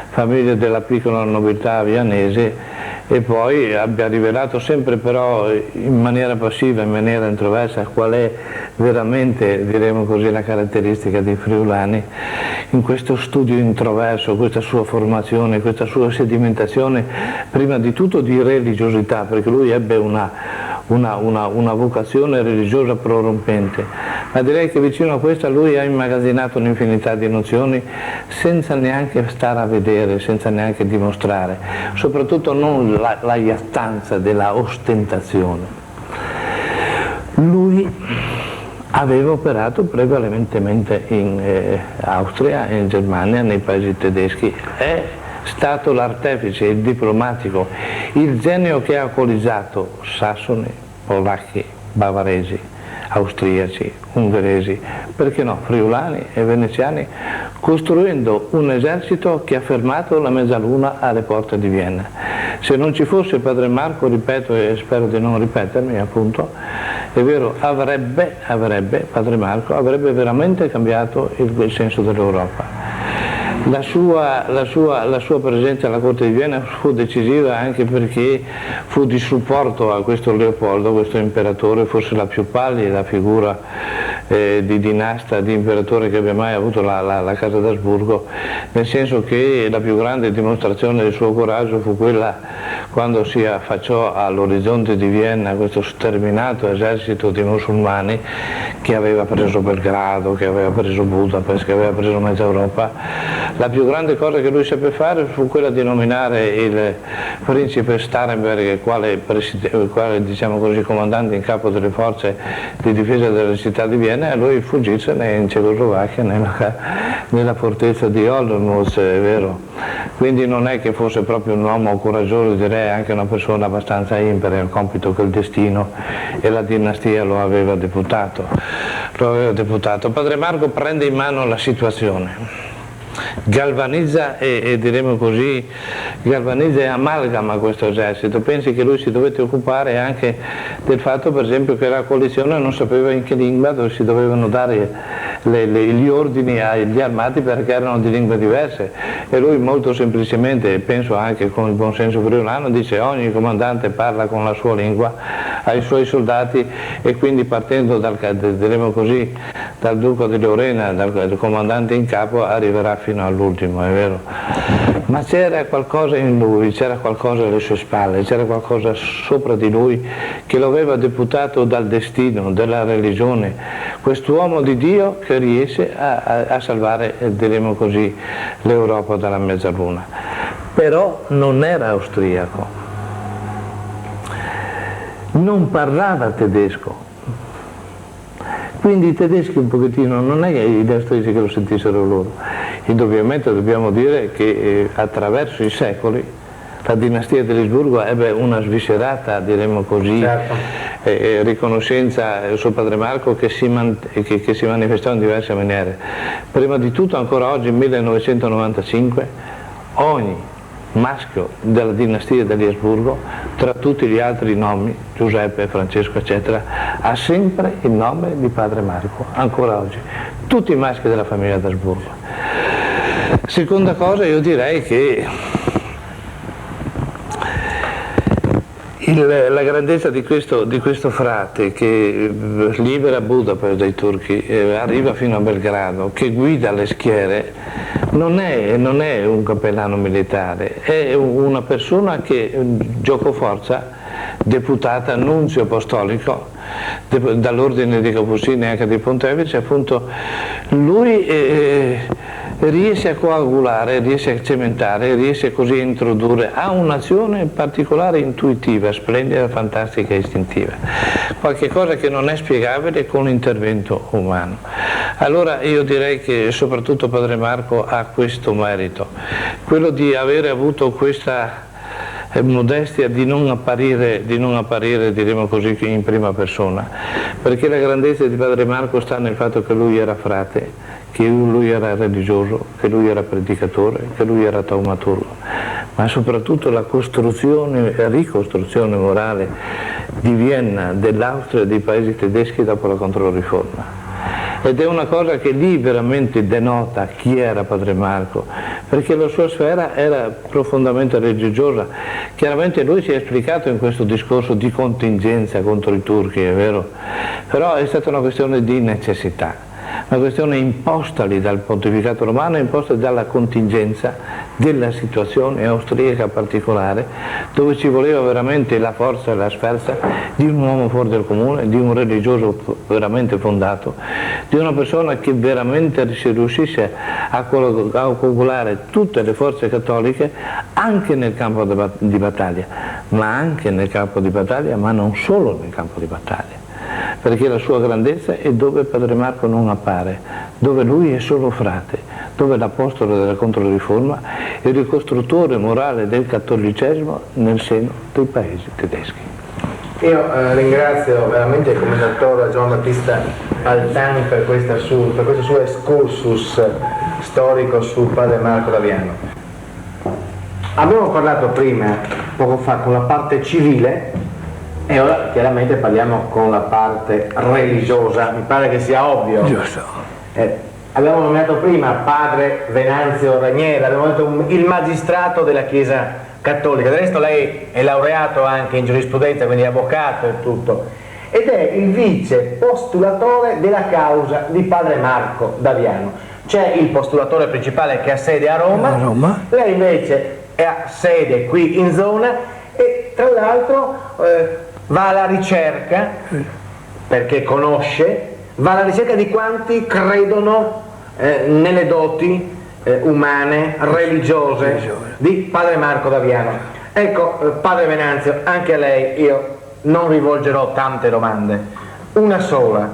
famiglia della piccola nobiltà vianese, e poi abbia rivelato sempre però in maniera passiva, in maniera introversa, qual è veramente, diremo così, la caratteristica dei friulani, in questo studio introverso, questa sua formazione, questa sua sedimentazione, prima di tutto di religiosità, perché lui ebbe una vocazione religiosa prorompente, ma direi che vicino a questa lui ha immagazzinato un'infinità di nozioni senza neanche stare a vedere, senza neanche dimostrare, soprattutto non la iattanza della ostentazione. Lui aveva operato prevalentemente in Austria, in Germania, nei paesi tedeschi, è stato l'artefice, il diplomatico, il genio che ha alcolizzato sassoni, polacchi, bavaresi, austriaci, ungheresi, perché no, friulani e veneziani, costruendo un esercito che ha fermato la mezzaluna alle porte di Vienna. Se non ci fosse Padre Marco, ripeto e spero di non ripetermi appunto, è vero, Padre Marco avrebbe veramente cambiato il senso dell'Europa. La sua presenza alla corte di Vienna fu decisiva anche perché fu di supporto a questo Leopoldo, questo imperatore, forse la più pallida figura di dinasta, di imperatore che abbia mai avuto la casa d'Asburgo, nel senso che la più grande dimostrazione del suo coraggio fu quella quando si affacciò all'orizzonte di Vienna questo sterminato esercito di musulmani che aveva preso Belgrado, che aveva preso Budapest, che aveva preso mezza Europa. La più grande cosa che lui seppe fare fu quella di nominare il principe Starhemberg, quale diciamo così, comandante in capo delle forze di difesa della città di Vienna, e lui fuggirsene in Cecoslovacchia nella fortezza di Olmütz, è vero. Quindi non è che fosse proprio un uomo coraggioso, direi anche una persona abbastanza impera, il compito che il destino e la dinastia lo aveva deputato. Padre Marco prende in mano la situazione, galvanizza e diremo così, galvanizza e amalgama questo esercito. Pensi che lui si dovette occupare anche del fatto, per esempio, che la coalizione non sapeva in che lingua dove si dovevano dare gli ordini agli armati, perché erano di lingue diverse, e lui molto semplicemente, penso anche con il buon senso friulano, dice ogni comandante parla con la sua lingua ai suoi soldati, e quindi partendo diremo così, dal duca di Lorena, dal comandante in capo, arriverà fino all'ultimo, è vero. Ma c'era qualcosa in lui, c'era qualcosa alle sue spalle, c'era qualcosa sopra di lui che lo aveva deputato dal destino, dalla religione, quest'uomo di Dio che riesce a salvare, diremo così, l'Europa dalla mezzaluna. Però non era austriaco, non parlava tedesco. Quindi i tedeschi un pochettino, non è che gli austriaci che lo sentissero loro. Indubbiamente dobbiamo dire che attraverso i secoli la dinastia di Asburgo ebbe una sviscerata, diremo così, riconoscenza su Padre Marco che si manifestò in diverse maniere. Prima di tutto, ancora oggi, 1995, ogni maschio della dinastia degli Asburgo, tra tutti gli altri nomi, Giuseppe, Francesco, eccetera, ha sempre il nome di Padre Marco, ancora oggi. Tutti i maschi della famiglia d'Asburgo. Seconda cosa, io direi che La grandezza di questo frate che libera Budapest dai turchi, arriva fino a Belgrado, che guida le schiere, non è un cappellano militare, è una persona che giocoforza, deputata nunzio apostolico dall'ordine dei Cappuccini e anche dei Pontefici. Appunto lui riesce a coagulare, riesce a cementare, riesce così a introdurre, ha un'azione particolare, intuitiva, splendida, fantastica e istintiva, qualche cosa che non è spiegabile con l'intervento umano. Allora io direi che soprattutto Padre Marco ha questo merito, quello di avere avuto questa modestia di non apparire, diremo così, in prima persona, perché la grandezza di Padre Marco sta nel fatto che lui era frate, che lui era religioso, che lui era predicatore, che lui era taumaturgo, ma soprattutto la costruzione e ricostruzione morale di Vienna, dell'Austria e dei paesi tedeschi dopo la Controriforma. Ed è una cosa che lì veramente denota chi era Padre Marco, perché la sua sfera era profondamente religiosa. Chiaramente lui si è esplicato in questo discorso di contingenza contro i turchi, è vero, però è stata una questione di necessità, una questione impostali dal pontificato romano, impostali dalla contingenza della situazione austriaca particolare, dove ci voleva veramente la forza e la sferza di un uomo fuori del comune, di un religioso veramente fondato, di una persona che veramente si riuscisse a coagulare tutte le forze cattoliche anche nel campo di battaglia, ma anche nel campo di battaglia, ma non solo nel campo di battaglia, perché la sua grandezza è dove Padre Marco non appare, dove lui è solo frate, dove l'apostolo della Controriforma è il ricostruttore morale del cattolicesimo nel seno dei paesi tedeschi. Io ringrazio veramente il commendatore Gian Battista Altan per questo suo excursus storico su Padre Marco d'Aviano. Abbiamo parlato prima, poco fa, con la parte civile e ora chiaramente parliamo con la parte religiosa, mi pare che sia ovvio. Giusto. Abbiamo nominato prima Padre Venanzio Ranieri, abbiamo detto il magistrato della Chiesa Cattolica, del resto lei è laureato anche in giurisprudenza, quindi è avvocato e tutto, ed è il vice postulatore della causa di Padre Marco d'Aviano. C'è il postulatore principale che ha sede a Roma, lei invece ha sede qui in zona e tra l'altro va alla ricerca, perché conosce, va alla ricerca di quanti credono nelle doti umane, religiose di Padre Marco d'Aviano. Ecco, Padre Venanzio, anche a lei io non rivolgerò tante domande, una sola,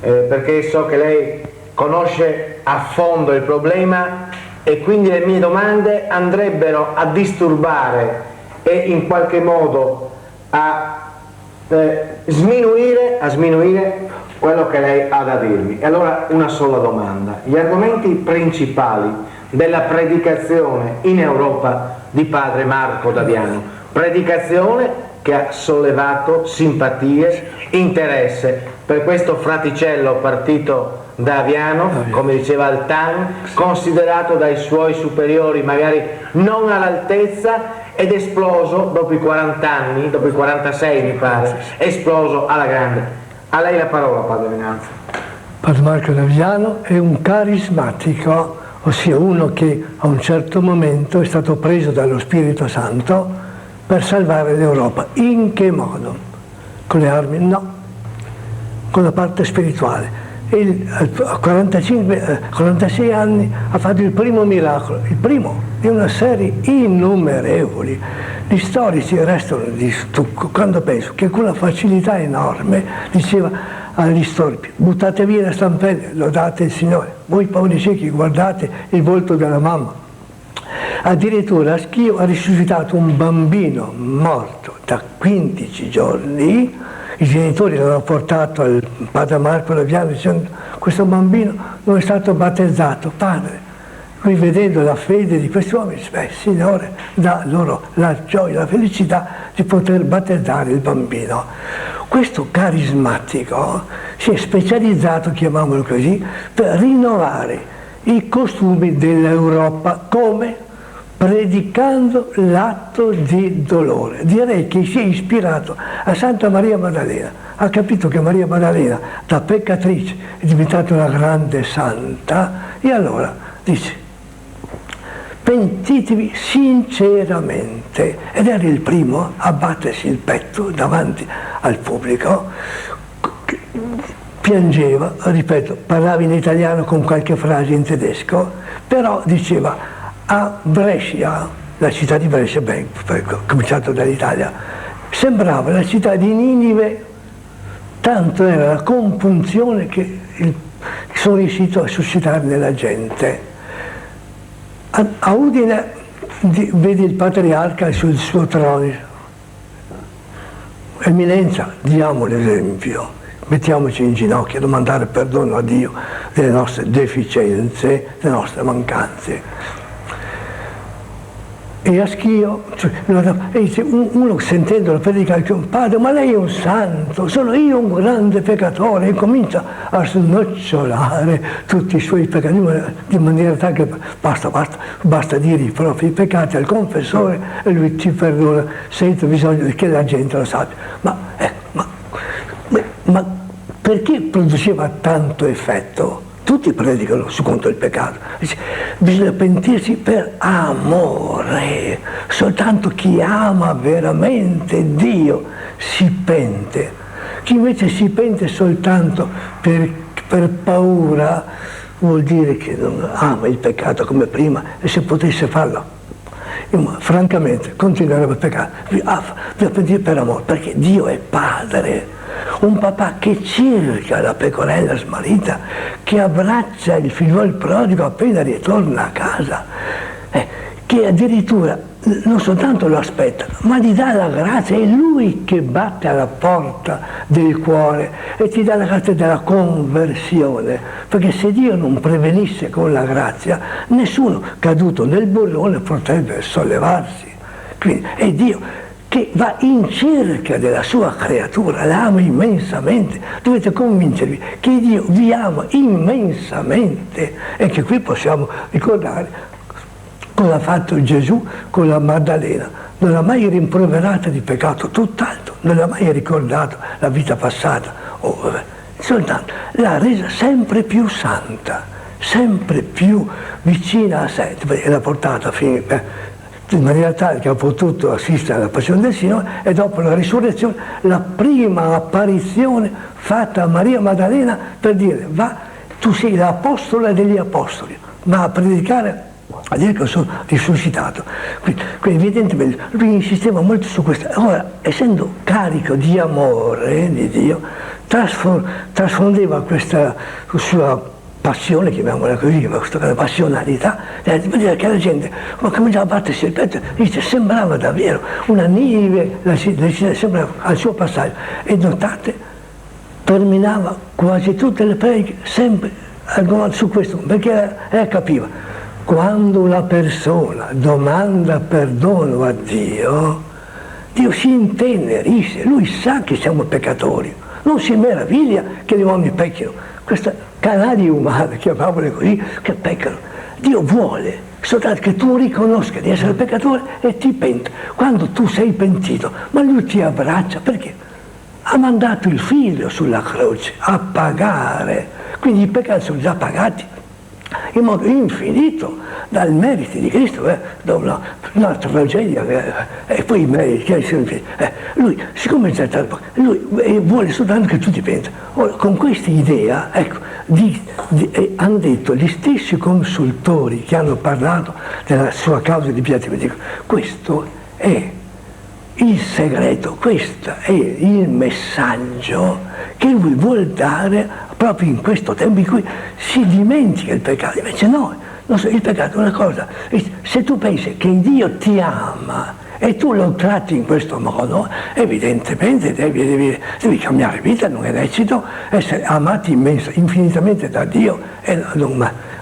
perché so che lei conosce a fondo il problema e quindi le mie domande andrebbero a disturbare e in qualche modo a sminuire quello che lei ha da dirmi. E allora una sola domanda: gli argomenti principali della predicazione in Europa di Padre Marco d'Aviano, predicazione che ha sollevato simpatie, interesse per questo fraticello partito da Aviano, come diceva Altan, considerato dai suoi superiori magari non all'altezza, ed esploso dopo i 40 anni, dopo i 46 mi pare, esploso alla grande. A lei la parola, Padre Venanzio. Padre Marco d'Aviano è un carismatico, ossia uno che a un certo momento è stato preso dallo Spirito Santo per salvare l'Europa. In che modo? Con le armi? No, con la parte spirituale. A 46 anni ha fatto il primo miracolo, il primo di una serie innumerevoli. Gli storici restano di stucco quando penso che con una facilità enorme diceva agli storici: buttate via le stampelle, lodate il Signore, voi poveri ciechi guardate il volto della mamma. Addirittura a Schio ha risuscitato un bambino morto da 15 giorni. I genitori l'hanno portato al Padre Marco d'Aviano dicendo: questo bambino non è stato battezzato, padre. Lui, vedendo la fede di questi uomini, dice: beh, Signore, dà loro la gioia, la felicità di poter battezzare il bambino. Questo carismatico si è specializzato, chiamiamolo così, per rinnovare i costumi dell'Europa. Come? predicando l'atto di dolore. Direi che si è ispirato a Santa Maria Maddalena, ha capito che Maria Maddalena da peccatrice è diventata una grande santa e allora dice: pentitevi sinceramente, ed era il primo a battersi il petto davanti al pubblico, piangeva, ripeto, parlava in italiano con qualche frase in tedesco, però diceva: a Brescia, la città di Brescia, cominciato dall'Italia, sembrava la città di Ninive, tanto era la compunzione che sono riuscito a suscitare nella gente. A Udine vede il patriarca sul suo trono: Eminenza, diamo l'esempio, mettiamoci in ginocchio a domandare perdono a Dio delle nostre deficienze, delle nostre mancanze. E a Schio, e dice, uno sentendolo predicare, dice: padre, ma lei è un santo, sono io un grande peccatore, e comincia a snocciolare tutti i suoi peccati, di maniera tale che basta dire i propri peccati al confessore e lui ti perdona senza bisogno che la gente lo sappia. Ma perché produceva tanto effetto? Tutti predicano contro il peccato. Dice, bisogna pentirsi per amore. Soltanto chi ama veramente Dio si pente. Chi invece si pente soltanto per paura vuol dire che non ama il peccato come prima, e se potesse farlo, francamente, continuerebbe a peccare. Bisogna pentire per amore, perché Dio è Padre. Un papà che cerca la pecorella smarrita, che abbraccia il figliuolo prodigo appena ritorna a casa, che addirittura non soltanto lo aspetta, ma gli dà la grazia, è lui che batte alla porta del cuore e ti dà la grazia della conversione, perché se Dio non prevenisse con la grazia, nessuno caduto nel burrone potrebbe sollevarsi. Quindi è Dio che va in cerca della sua creatura, la ama immensamente. Dovete convincervi che Dio vi ama immensamente, e che qui possiamo ricordare cosa ha fatto Gesù con la Maddalena. Non l'ha mai rimproverata di peccato, tutt'altro, non l'ha mai ricordato la vita passata, soltanto l'ha resa sempre più santa, sempre più vicina a sé, e l'ha portata fino in maniera tale che ha potuto assistere alla passione del Signore, e dopo la risurrezione la prima apparizione fatta a Maria Maddalena per dire: va, tu sei l'apostola degli apostoli, va a predicare, a dire che sono risuscitato. Quindi evidentemente lui insisteva molto su questo. Ora, essendo carico di amore di Dio, trasfondeva questa sua passione, chiamiamola così, questa passionalità, per dire che la gente, ma cominciava a battersi il petto, dice, sembrava davvero una Ninive, sembrava al suo passaggio. E notate, terminava quasi tutte le prediche sempre su questo, perché capiva, quando una persona domanda perdono a Dio, Dio si intenerisce, lui sa che siamo peccatori, non si meraviglia che gli uomini pecchino. Queste canali umane, chiamiamole così, che peccano. Dio vuole soltanto che tu riconosca di essere peccatore e ti penti. Quando tu sei pentito, ma lui ti abbraccia, perché ha mandato il figlio sulla croce a pagare, quindi i peccati sono già pagati in modo infinito dal merito di Cristo, da una tragedia, e poi i meriti che sono infiniti. Lui, siccome c'è tanto, lui vuole soltanto che tu ti penta. Ora, con questa idea, ecco, hanno detto gli stessi consultori che hanno parlato della sua causa di beatimento, dico, questo è il segreto, questo è il messaggio che lui vuol dare proprio in questo tempo in cui si dimentica il peccato. Invece no, il peccato è una cosa, se tu pensi che Dio ti ama e tu lo tratti in questo modo, evidentemente devi cambiare vita, non è lecito essere amati infinitamente da Dio.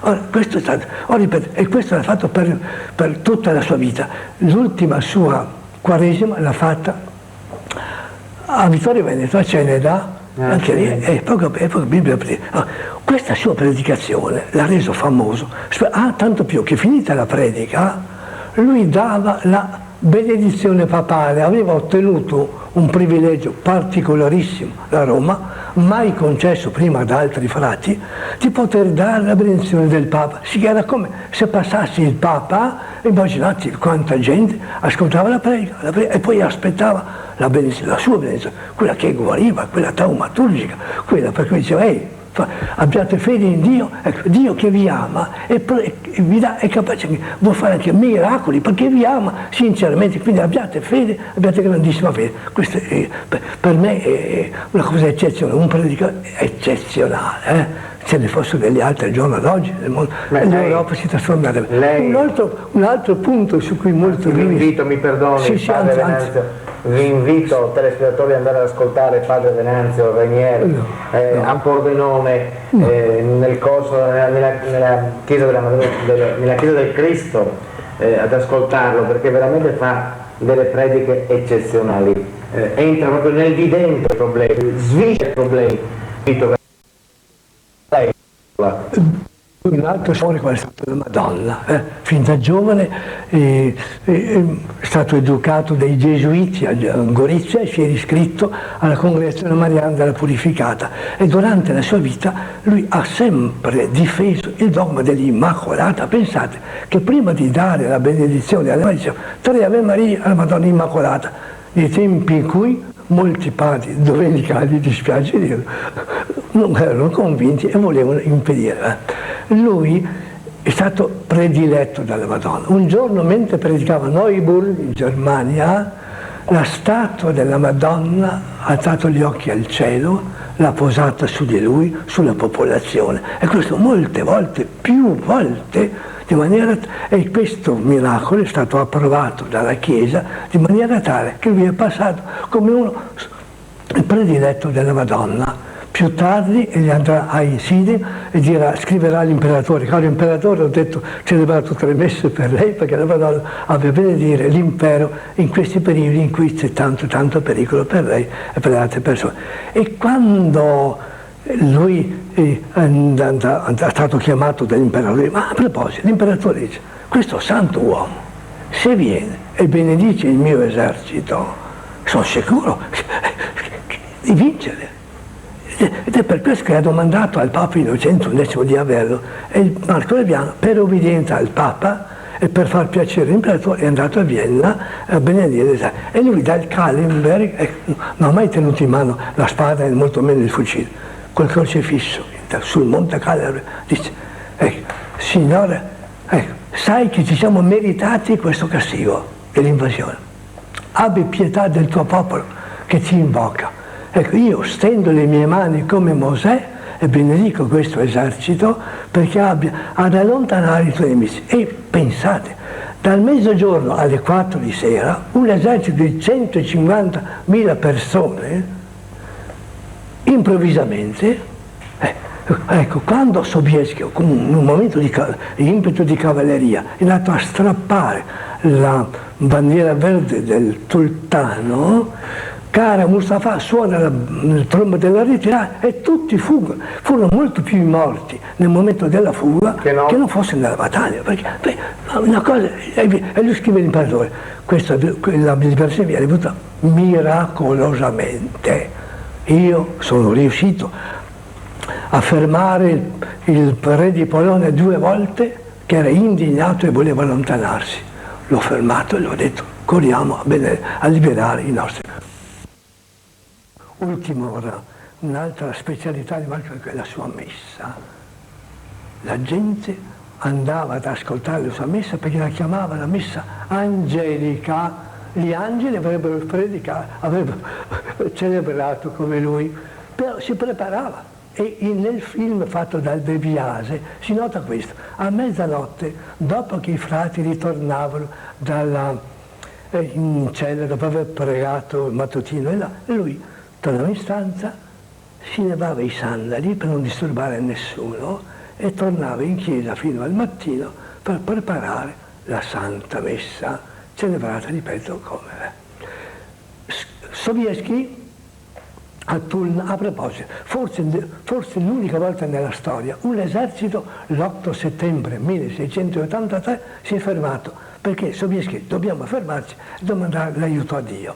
Ora, questo è stato, ripeto, e questo l'ha fatto per tutta la sua vita. L'ultima sua Quaresima l'ha fatta a Vittorio Veneto, a Ceneda, anche lì è poco Bibbia. Questa sua predicazione l'ha reso famoso, tanto più che finita la predica lui dava la benedizione papale, aveva ottenuto un privilegio particolarissimo da Roma, mai concesso prima ad altri frati, di poter dare la benedizione del Papa. Sì, era come se passassi il Papa, immaginate quanta gente ascoltava la prega e poi aspettava la benedizione, la sua benedizione, quella che guariva, quella taumaturgica, quella per cui diceva: ehi, abbiate fede in Dio, ecco, Dio che vi ama e vi dà, è capace, vuol fare anche miracoli perché vi ama sinceramente, quindi abbiate fede, abbiate grandissima fede. Questo per me è una cosa eccezionale, un predicatore eccezionale. Se ne fossero degli altri al giorno d'oggi, l'Europa si trasformerebbe. Un altro punto su cui molto vi invito, mi perdoni, sì, Padre Venanzio, vi invito telespettatori ad andare ad ascoltare Padre Venanzio Ranieri a Pordenone nel corso nella chiesa nella chiesa del Cristo, ad ascoltarlo, perché veramente fa delle prediche eccezionali, entra proprio nel vivente i problemi, sviscera i problemi. Un altro storico è stato la Madonna, fin da giovane è stato educato dai gesuiti a Gorizia e si è iscritto alla Congregazione Mariana della Purificata, e durante la sua vita lui ha sempre difeso il dogma dell'Immacolata. Pensate che prima di dare la benedizione alle Marie diceva 3 Ave Maria alla Madonna Immacolata, nei tempi in cui molti padri domenicali, dispiace dirlo, non erano convinti e volevano impedire. Lui è stato prediletto dalla Madonna. Un giorno, mentre predicava a Neuburg, in Germania, la statua della Madonna ha alzato gli occhi al cielo, l'ha posata su di lui, sulla popolazione. E questo molte volte, più volte, e questo miracolo è stato approvato dalla Chiesa di maniera tale che lui è passato come uno prediletto della Madonna. Più tardi egli andrà a Insidia e scriverà all'imperatore: caro imperatore, ho detto celebrato 3 messe per lei perché la Madonna abbia a benedire l'impero in questi periodi in cui c'è tanto pericolo per lei e per le altre persone. E quando lui è stato chiamato dall'imperatore, ma a proposito, l'imperatore dice: questo santo uomo, se viene e benedice il mio esercito, sono sicuro di vincere. Ed è per questo che ha domandato al Papa Innocento X di averlo, e il Marco Aureliano, per obbedienza al Papa e per far piacere l'imperatore, è andato a Vienna a benedire l'esercito. E lui dal Kahlenberg non ha mai tenuto in mano la spada e molto meno il fucile, col crocefisso sul monte Kahlenberg dice: ecco, Signore, ecco, sai che ci siamo meritati questo castigo dell'invasione, abbi pietà del tuo popolo che ti invoca. Ecco, io stendo le mie mani come Mosè e benedico questo esercito perché abbia ad allontanare i tuoi nemici. E pensate, dal mezzogiorno alle 4 di sera un esercito di 150.000 persone improvvisamente, ecco, quando Sobieski, con un momento di impeto di cavalleria, è andato a strappare la bandiera verde del sultano, Cara Mustafa suona il tromba della ritirata e tutti fuggono. Furono molto più i morti nel momento della fuga che non fosse nella battaglia. Perché una cosa, e lui scrive all'imperatore: la liberazione viene venuta miracolosamente. Io sono riuscito a fermare il re di Polonia 2 volte, che era indignato e voleva allontanarsi. L'ho fermato e gli ho detto: corriamo a liberare i nostri. Ultima ora, un'altra specialità di Marco è la sua messa. La gente andava ad ascoltare la sua messa perché la chiamava la messa angelica. Gli angeli avrebbero celebrato come lui, però si preparava. E nel film fatto dal De Biase si nota questo: a mezzanotte, dopo che i frati ritornavano in cella dopo aver pregato il mattutino, e lui tornava in stanza, si levava i sandali per non disturbare nessuno e tornava in chiesa fino al mattino per preparare la Santa Messa, celebrata, ripeto, come Sobieski a Tulna, a proposito, forse l'unica volta nella storia, un esercito l'8 settembre 1683 si è fermato perché Sobieschi dobbiamo fermarci e domandare l'aiuto a Dio.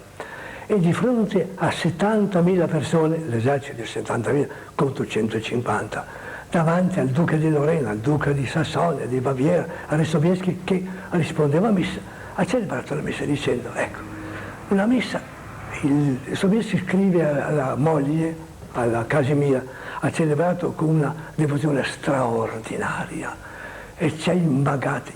E di fronte a 70.000 persone, l'esercito di 70.000 contro 150, davanti al duca di Lorena, al duca di Sassonia, di Baviera, a Re Sobieschi che rispondeva a messa, ha celebrato la messa dicendo, ecco, una messa, il Sobieschi scrive alla moglie, alla Casimira, ha celebrato con una devozione straordinaria e ci ha imbagato,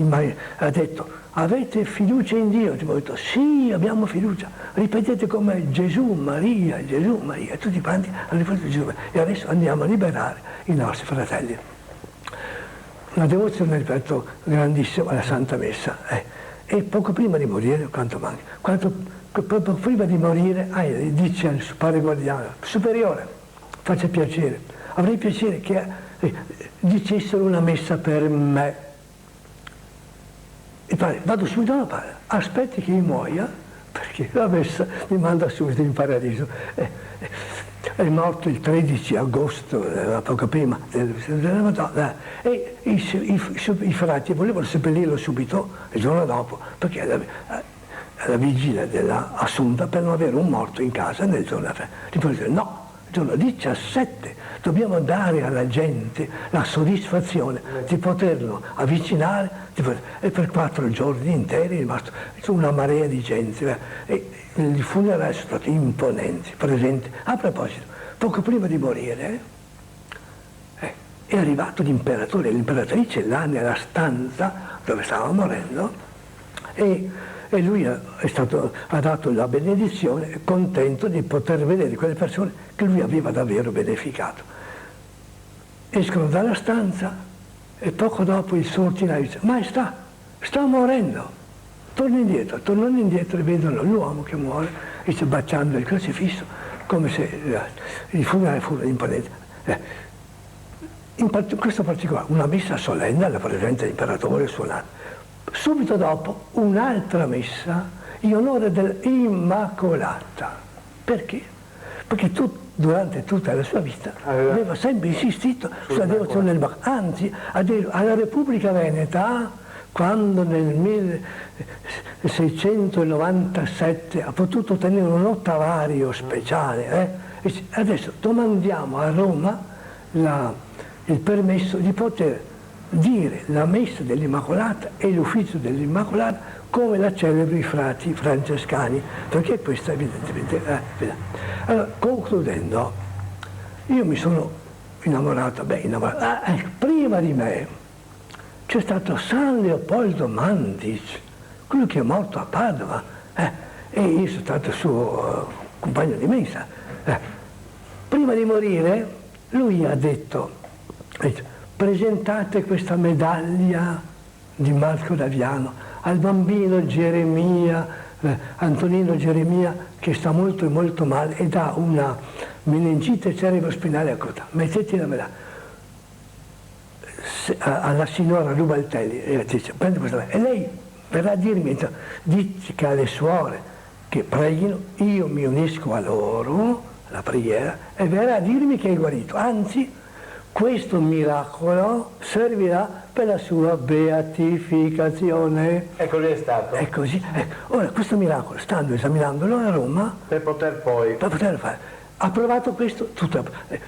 ha detto, avete fiducia in Dio? Ti ho detto, sì, abbiamo fiducia, ripetete con me Gesù, Maria, e tutti quanti hanno ripetuto Gesù, e adesso andiamo a liberare i nostri fratelli. Una devozione, ripeto, grandissima, la Santa Messa. E poco prima di morire, quanto manca? Proprio prima di morire, dice al padre guardiano, superiore, faccia piacere, avrei piacere che dicessero una messa per me. Il padre, vado subito alla padre, aspetti che io muoia, perché la messa mi manda subito in paradiso. È morto il 13 agosto, poco prima della Madonna, e i frati volevano seppellirlo subito, il giorno dopo, perché alla vigilia dell'Assunta, per non avere un morto in casa nel giorno. No, il giorno 17 dobbiamo dare alla gente la soddisfazione di poterlo avvicinare, e per 4 giorni interi è rimasto una marea di gente, e i funerali sono stati imponenti, presenti. A proposito, poco prima di morire è arrivato l'imperatore e l'imperatrice là nella stanza dove stava morendo, e lui ha dato la benedizione, contento di poter vedere quelle persone che lui aveva davvero beneficato. Escono dalla stanza e poco dopo il sortinaio dice, maestà, sta morendo, tornano indietro e vedono l'uomo che muore, dice, baciando il crocifisso, come se i funerali furono imponenti. In questo particolare, una messa solenne alla presenza dell'imperatore suonata. Subito dopo un'altra messa in onore dell'Immacolata. Perché? Perché durante tutta la sua vita aveva sempre insistito sulla devozione dell'Immacolata. Anzi, alla Repubblica Veneta, quando nel 1697 ha potuto ottenere un ottavario speciale, adesso domandiamo a Roma il permesso di poter dire la messa dell'Immacolata e l'ufficio dell'Immacolata come la celebrano i frati francescani, perché questa evidentemente Allora, concludendo, io mi sono innamorato, prima di me c'è stato San Leopoldo Mandic, quello che è morto a Padova, e io sono stato suo compagno di mensa. Prima di morire lui ha detto, presentate questa medaglia di Marco d'Aviano al bambino Geremia, Antonino Geremia, che sta molto molto male ed ha una meningite cerebrospinale acuta. Mettete la medaglia alla signora Rubaltelli e dice, prendi questa medaglia, e lei verrà a dirmi, dica alle suore che preghino, io mi unisco a loro, la preghiera, e verrà a dirmi che è guarito, anzi questo miracolo servirà per la sua beatificazione. E così è stato. È così. Ora, questo miracolo, stando esaminandolo a Roma, per poter poi... Per poter fare. Ha provato questo,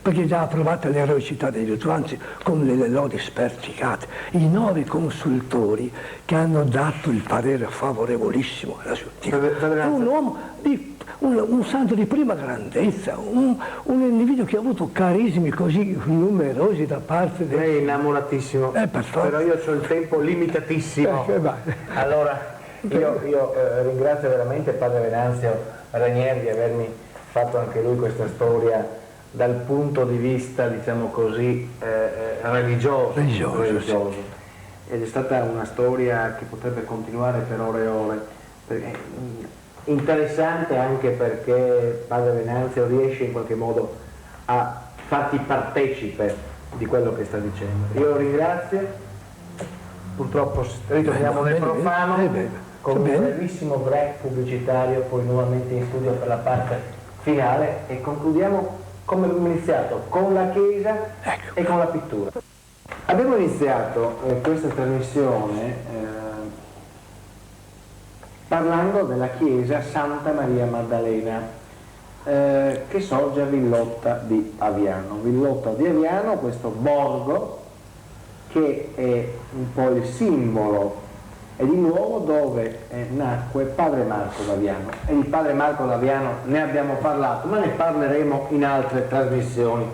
perché già ha provato l'eroicità dei lituani con le lodi sperticate. I 9 consultori che hanno dato il parere favorevolissimo alla sua. È un uomo un santo di prima grandezza, un individuo che ha avuto carismi così numerosi da parte del... Lei è innamoratissimo, però io ho il tempo limitatissimo. Allora, io ringrazio veramente Padre Venanzio Ranieri di avermi fatto anche lui questa storia dal punto di vista, diciamo così, religioso. Ed è stata una storia che potrebbe continuare per ore e ore. Interessante anche perché Padre Venanzio riesce in qualche modo a farti partecipe di quello che sta dicendo. Io lo ringrazio, purtroppo ritorniamo nel profano con un brevissimo break pubblicitario, poi nuovamente in studio per la parte finale e concludiamo come abbiamo iniziato, con la Chiesa e con la pittura. Abbiamo iniziato questa trasmissione parlando della chiesa Santa Maria Maddalena, che sorge a Villotta di Aviano. Villotta di Aviano, questo borgo che è un po' il simbolo e di luogo dove nacque padre Marco d'Aviano. E di padre Marco d'Aviano ne abbiamo parlato, ma ne parleremo in altre trasmissioni,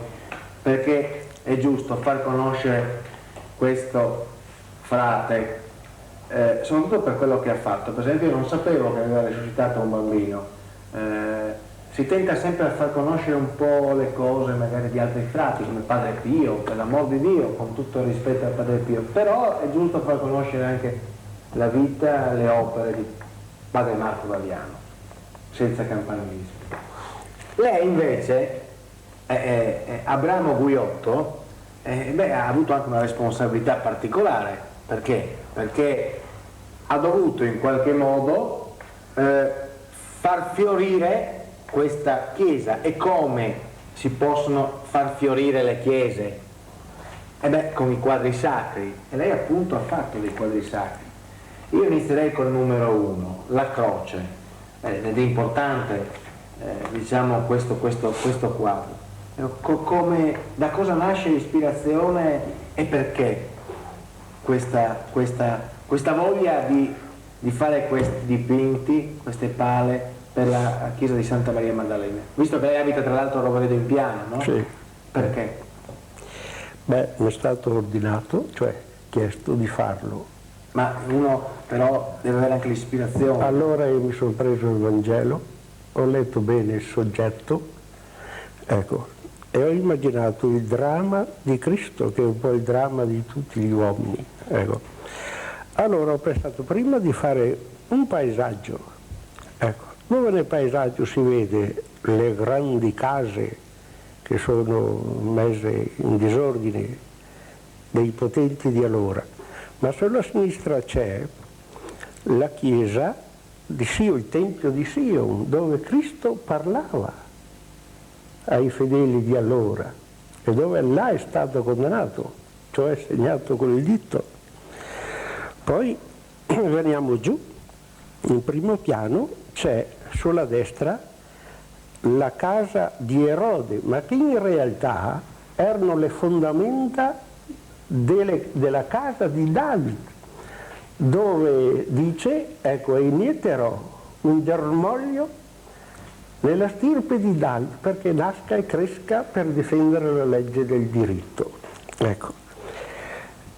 perché è giusto far conoscere questo frate, soprattutto per quello che ha fatto. Per esempio, io non sapevo che aveva risuscitato un bambino. Si tenta sempre a far conoscere un po' le cose magari di altri frati, come Padre Pio, per l'amor di Dio, con tutto il rispetto al Padre Pio, però è giusto far conoscere anche la vita, le opere di padre Marco d'Aviano, senza campanilismo. Lei invece, Abramo Guiotto, ha avuto anche una responsabilità particolare. Perché? Perché ha dovuto in qualche modo far fiorire questa chiesa. E come si possono far fiorire le chiese? Con i quadri sacri, e lei appunto ha fatto dei quadri sacri. Io inizierei col numero 1, la croce, ed è importante diciamo questo quadro. Da cosa nasce l'ispirazione e perché questa voglia di fare questi dipinti, queste pale per la chiesa di Santa Maria Maddalena? Visto che lei abita tra l'altro a Roveredo in Piano, no? Sì. Perché? Beh, mi è stato ordinato, cioè chiesto di farlo. Ma uno però deve avere anche l'ispirazione. Allora io mi sono preso il Vangelo, ho letto bene il soggetto, ecco, e ho immaginato il dramma di Cristo, che è un po' il dramma di tutti gli uomini, ecco. Allora ho pensato prima di fare un paesaggio, ecco, dove nel paesaggio si vede le grandi case che sono messe in disordine dei potenti di allora, ma sulla sinistra c'è la chiesa di Sion, il tempio di Sion, dove Cristo parlava ai fedeli di allora e dove là è stato condannato, cioè segnato con il dito. Poi veniamo giù, in primo piano c'è sulla destra la casa di Erode, ma che in realtà erano le fondamenta della casa di Davide, dove dice, ecco, e inizierò un germoglio nella stirpe di Davide perché nasca e cresca per difendere la legge del diritto, ecco,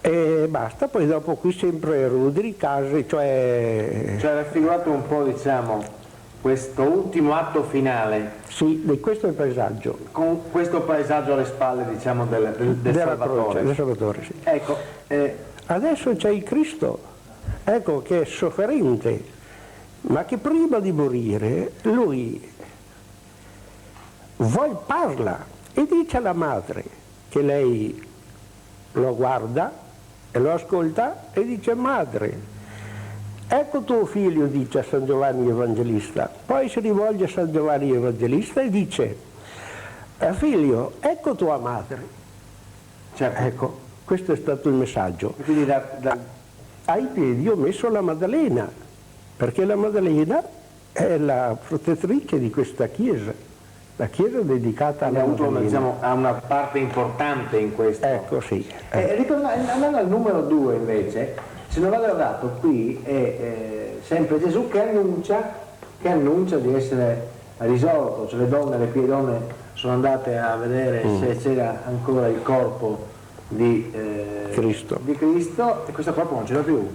e basta. Poi dopo qui sempre ruderi case, cioè raffigurato un po', diciamo, questo ultimo atto finale. Sì, questo è il paesaggio. Con questo paesaggio alle spalle, diciamo, del Salvatore. Croce, del Salvatore, sì. Ecco, adesso c'è il Cristo, ecco, che è sofferente, ma che prima di morire lui parla e dice alla madre, che lei lo guarda e lo ascolta e dice: madre, ecco tuo figlio, dice a San Giovanni Evangelista. Poi si rivolge a San Giovanni Evangelista e dice: figlio, ecco tua madre. certo. Ecco, questo è stato il messaggio. E quindi Ai piedi ho messo la Maddalena, perché la Maddalena è la protettrice di questa chiesa. La chiesa è dedicata alla Maddalena. Diciamo, ha una parte importante in questo. Ecco, sì. Andando al numero 2 invece, se non vado errato, qui è sempre Gesù che annuncia di essere risorto, cioè le donne sono andate a vedere se c'era ancora il corpo di Cristo, e questo corpo non c'era più,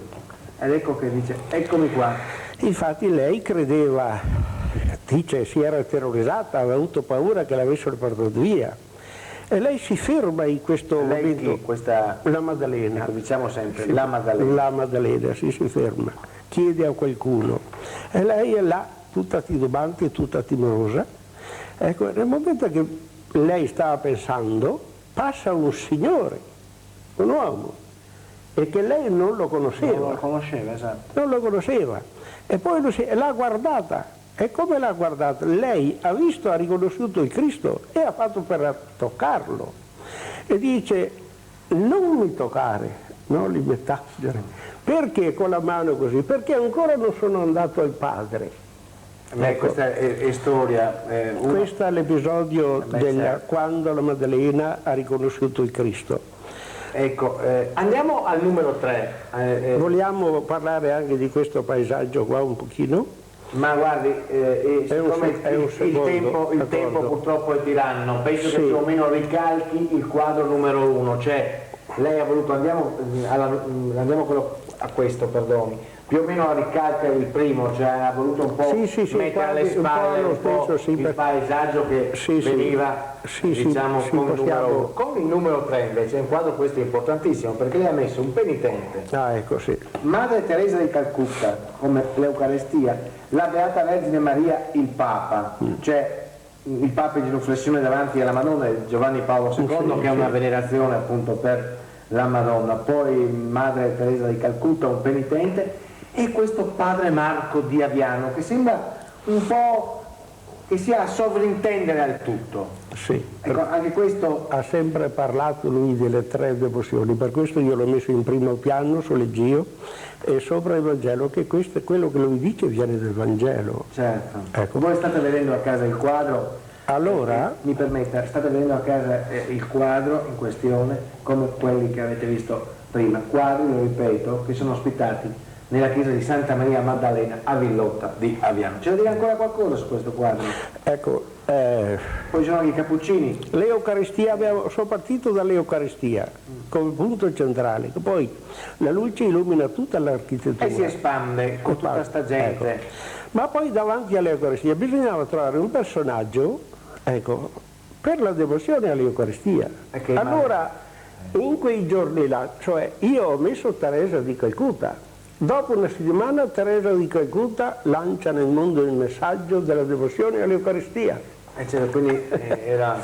ed ecco che dice: eccomi qua. Infatti lei credeva, dice, si era terrorizzata, aveva avuto paura che l'avessero portato via, e lei si ferma in questo momento. La Maddalena, ecco, diciamo sempre, sì, la Maddalena si ferma, chiede a qualcuno e lei è là tutta titubante, tutta timorosa. Ecco, nel momento che lei stava pensando, passa un signore, un uomo, e che lei non lo conosceva. Non lo conosceva, esatto. Non lo conosceva. E poi l'ha guardata. E come l'ha guardata? Lei ha visto, ha riconosciuto il Cristo e ha fatto per toccarlo. E dice: non mi toccare, non li mettagere, Perché con la mano così? Perché ancora non sono andato al Padre. Ecco. Questa è storia. Questo è l'episodio quando la Maddalena ha riconosciuto il Cristo. Ecco, andiamo al numero 3. Vogliamo parlare anche di questo paesaggio qua un pochino? Ma guardi, il tempo purtroppo è tiranno, penso che più o meno ricalchi il quadro numero 1, cioè lei ha voluto, andiamo a questo, perdoni, più o meno ricalca il primo, cioè ha voluto un po' mettere alle spalle il paesaggio che veniva con il numero 3 invece. È un quadro questo importantissimo perché lei ha messo un penitente, Madre Teresa di Calcutta come l'Eucarestia, la Beata Vergine Maria il Papa, cioè il Papa in genuflessione davanti alla Madonna, Giovanni Paolo II, che è una venerazione appunto per la Madonna, poi Madre Teresa di Calcutta, un penitente, e questo padre Marco di Aviano che sembra un po' che sia a sovrintendere al tutto. Sì, ecco, anche questo ha sempre parlato lui delle 3 devozioni, per questo io l'ho messo in primo piano sull'Egio e sopra il Vangelo, che questo è quello che lui dice, viene dal Vangelo. Certo. Ecco. Voi state vedendo a casa il quadro, allora mi permetta, state vedendo a casa il quadro in questione come quelli che avete visto prima, quadri, lo ripeto, che sono ospitati nella chiesa di Santa Maria Maddalena a Villotta di Aviano. C'è da dire ancora qualcosa su questo quadro? Ecco, poi ci sono anche i Cappuccini. L'Eucaristia, sono partito dall'Eucaristia come punto centrale, che poi la luce illumina tutta l'architettura e si espande con tutta sta gente. Ecco. Ma poi davanti all'Eucaristia bisognava trovare un personaggio, ecco, per la devozione all'Eucaristia. Allora, in quei giorni là, cioè io ho messo Teresa di Calcutta. Dopo una settimana Teresa di Calcutta lancia nel mondo il messaggio della devozione all'Eucaristia. Quindi era...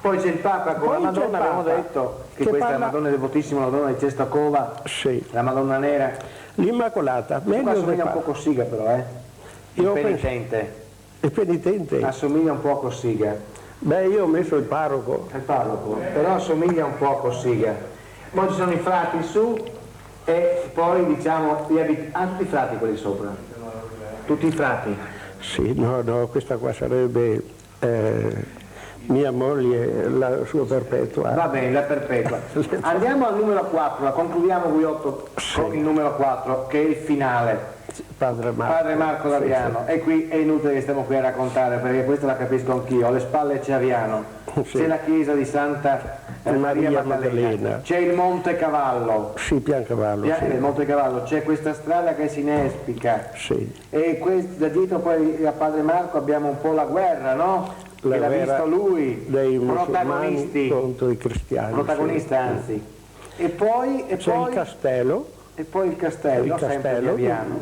Poi c'è il Papa con la Madonna, abbiamo detto che questa è la Madonna devotissima, la Madonna di Cestacova, la Madonna Nera. L'Immacolata. Meglio assomiglia un po' a Cossiga però, il penitente. Il penitente? Assomiglia un po' a Cossiga. Beh, io ho messo il parroco. Il parroco, però assomiglia un po' a Cossiga. Poi ci sono i frati su, e poi diciamo tutti i frati quelli sopra, tutti i frati. Sì, no, questa qua sarebbe mia moglie, la sua perpetua. Va bene, la perpetua. Andiamo al numero 4, concludiamo Guiotto con il numero 4 che è il finale. Padre Marco d'Aviano. E qui è inutile che stiamo qui a raccontare perché questo la capisco anch'io, alle spalle c'è Aviano, c'è la chiesa di Santa Maria Maddalena, c'è il Monte Cavallo, Piancavallo, il Monte Cavallo, c'è questa strada che si inespica, e da dietro poi a Padre Marco abbiamo un po' la guerra, no? Che l'ha visto lui, dei protagonisti contro i cristiani, protagonista anzi, e poi il castello. E poi il castello d'Aviano,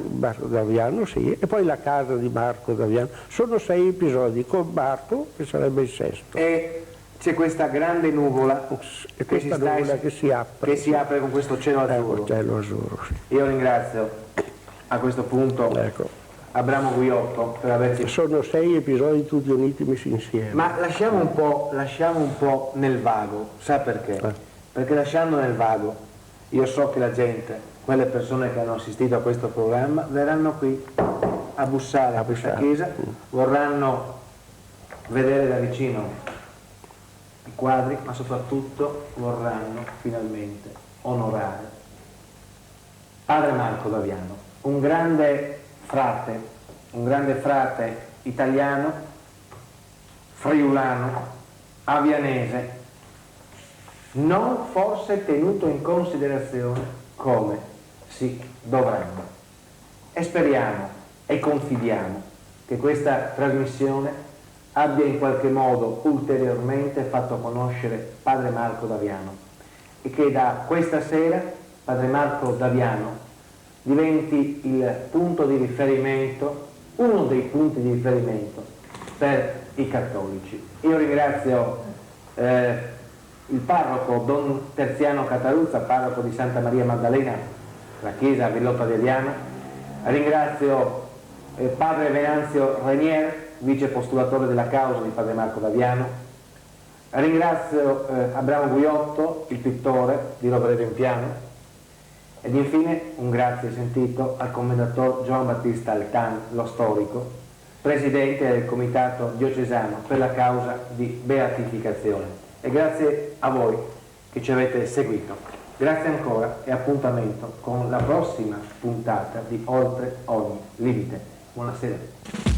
e poi la casa di Marco d'Aviano. Sono 6 episodi con Marco, che sarebbe il 6º. E c'è questa grande nuvola che si apre con questo cielo azzurro. Cielo azzurro, Io ringrazio a questo punto Abramo Guiotto per averci... Sono 6 episodi tutti uniti messi insieme. Ma lasciamo un po' nel vago, sa perché? Perché lasciando nel vago, io so che la gente, quelle persone che hanno assistito a questo programma, verranno qui a bussare a questa chiesa, vorranno vedere da vicino i quadri, ma soprattutto vorranno finalmente onorare Padre Marco d'Aviano, un grande frate italiano, friulano, avianese, non forse tenuto in considerazione come si dovranno. E speriamo e confidiamo che questa trasmissione abbia in qualche modo ulteriormente fatto conoscere Padre Marco d'Aviano e che da questa sera Padre Marco d'Aviano diventi il punto di riferimento, uno dei punti di riferimento per i cattolici. Io ringrazio il parroco Don Terziano Cataruzza, parroco di Santa Maria Maddalena, la chiesa a Villotta di Aviano. Ringrazio padre Venanzio Renier, vice postulatore della causa di Padre Marco d'Aviano. Ringrazio Abramo Guiotto, il pittore di Rovereto in Piano. Ed infine un grazie sentito al commendator Giovan Battista Altan, lo storico, presidente del Comitato Diocesano per la causa di beatificazione. E grazie a voi che ci avete seguito. Grazie ancora e appuntamento con la prossima puntata di Oltre ogni limite. Buonasera.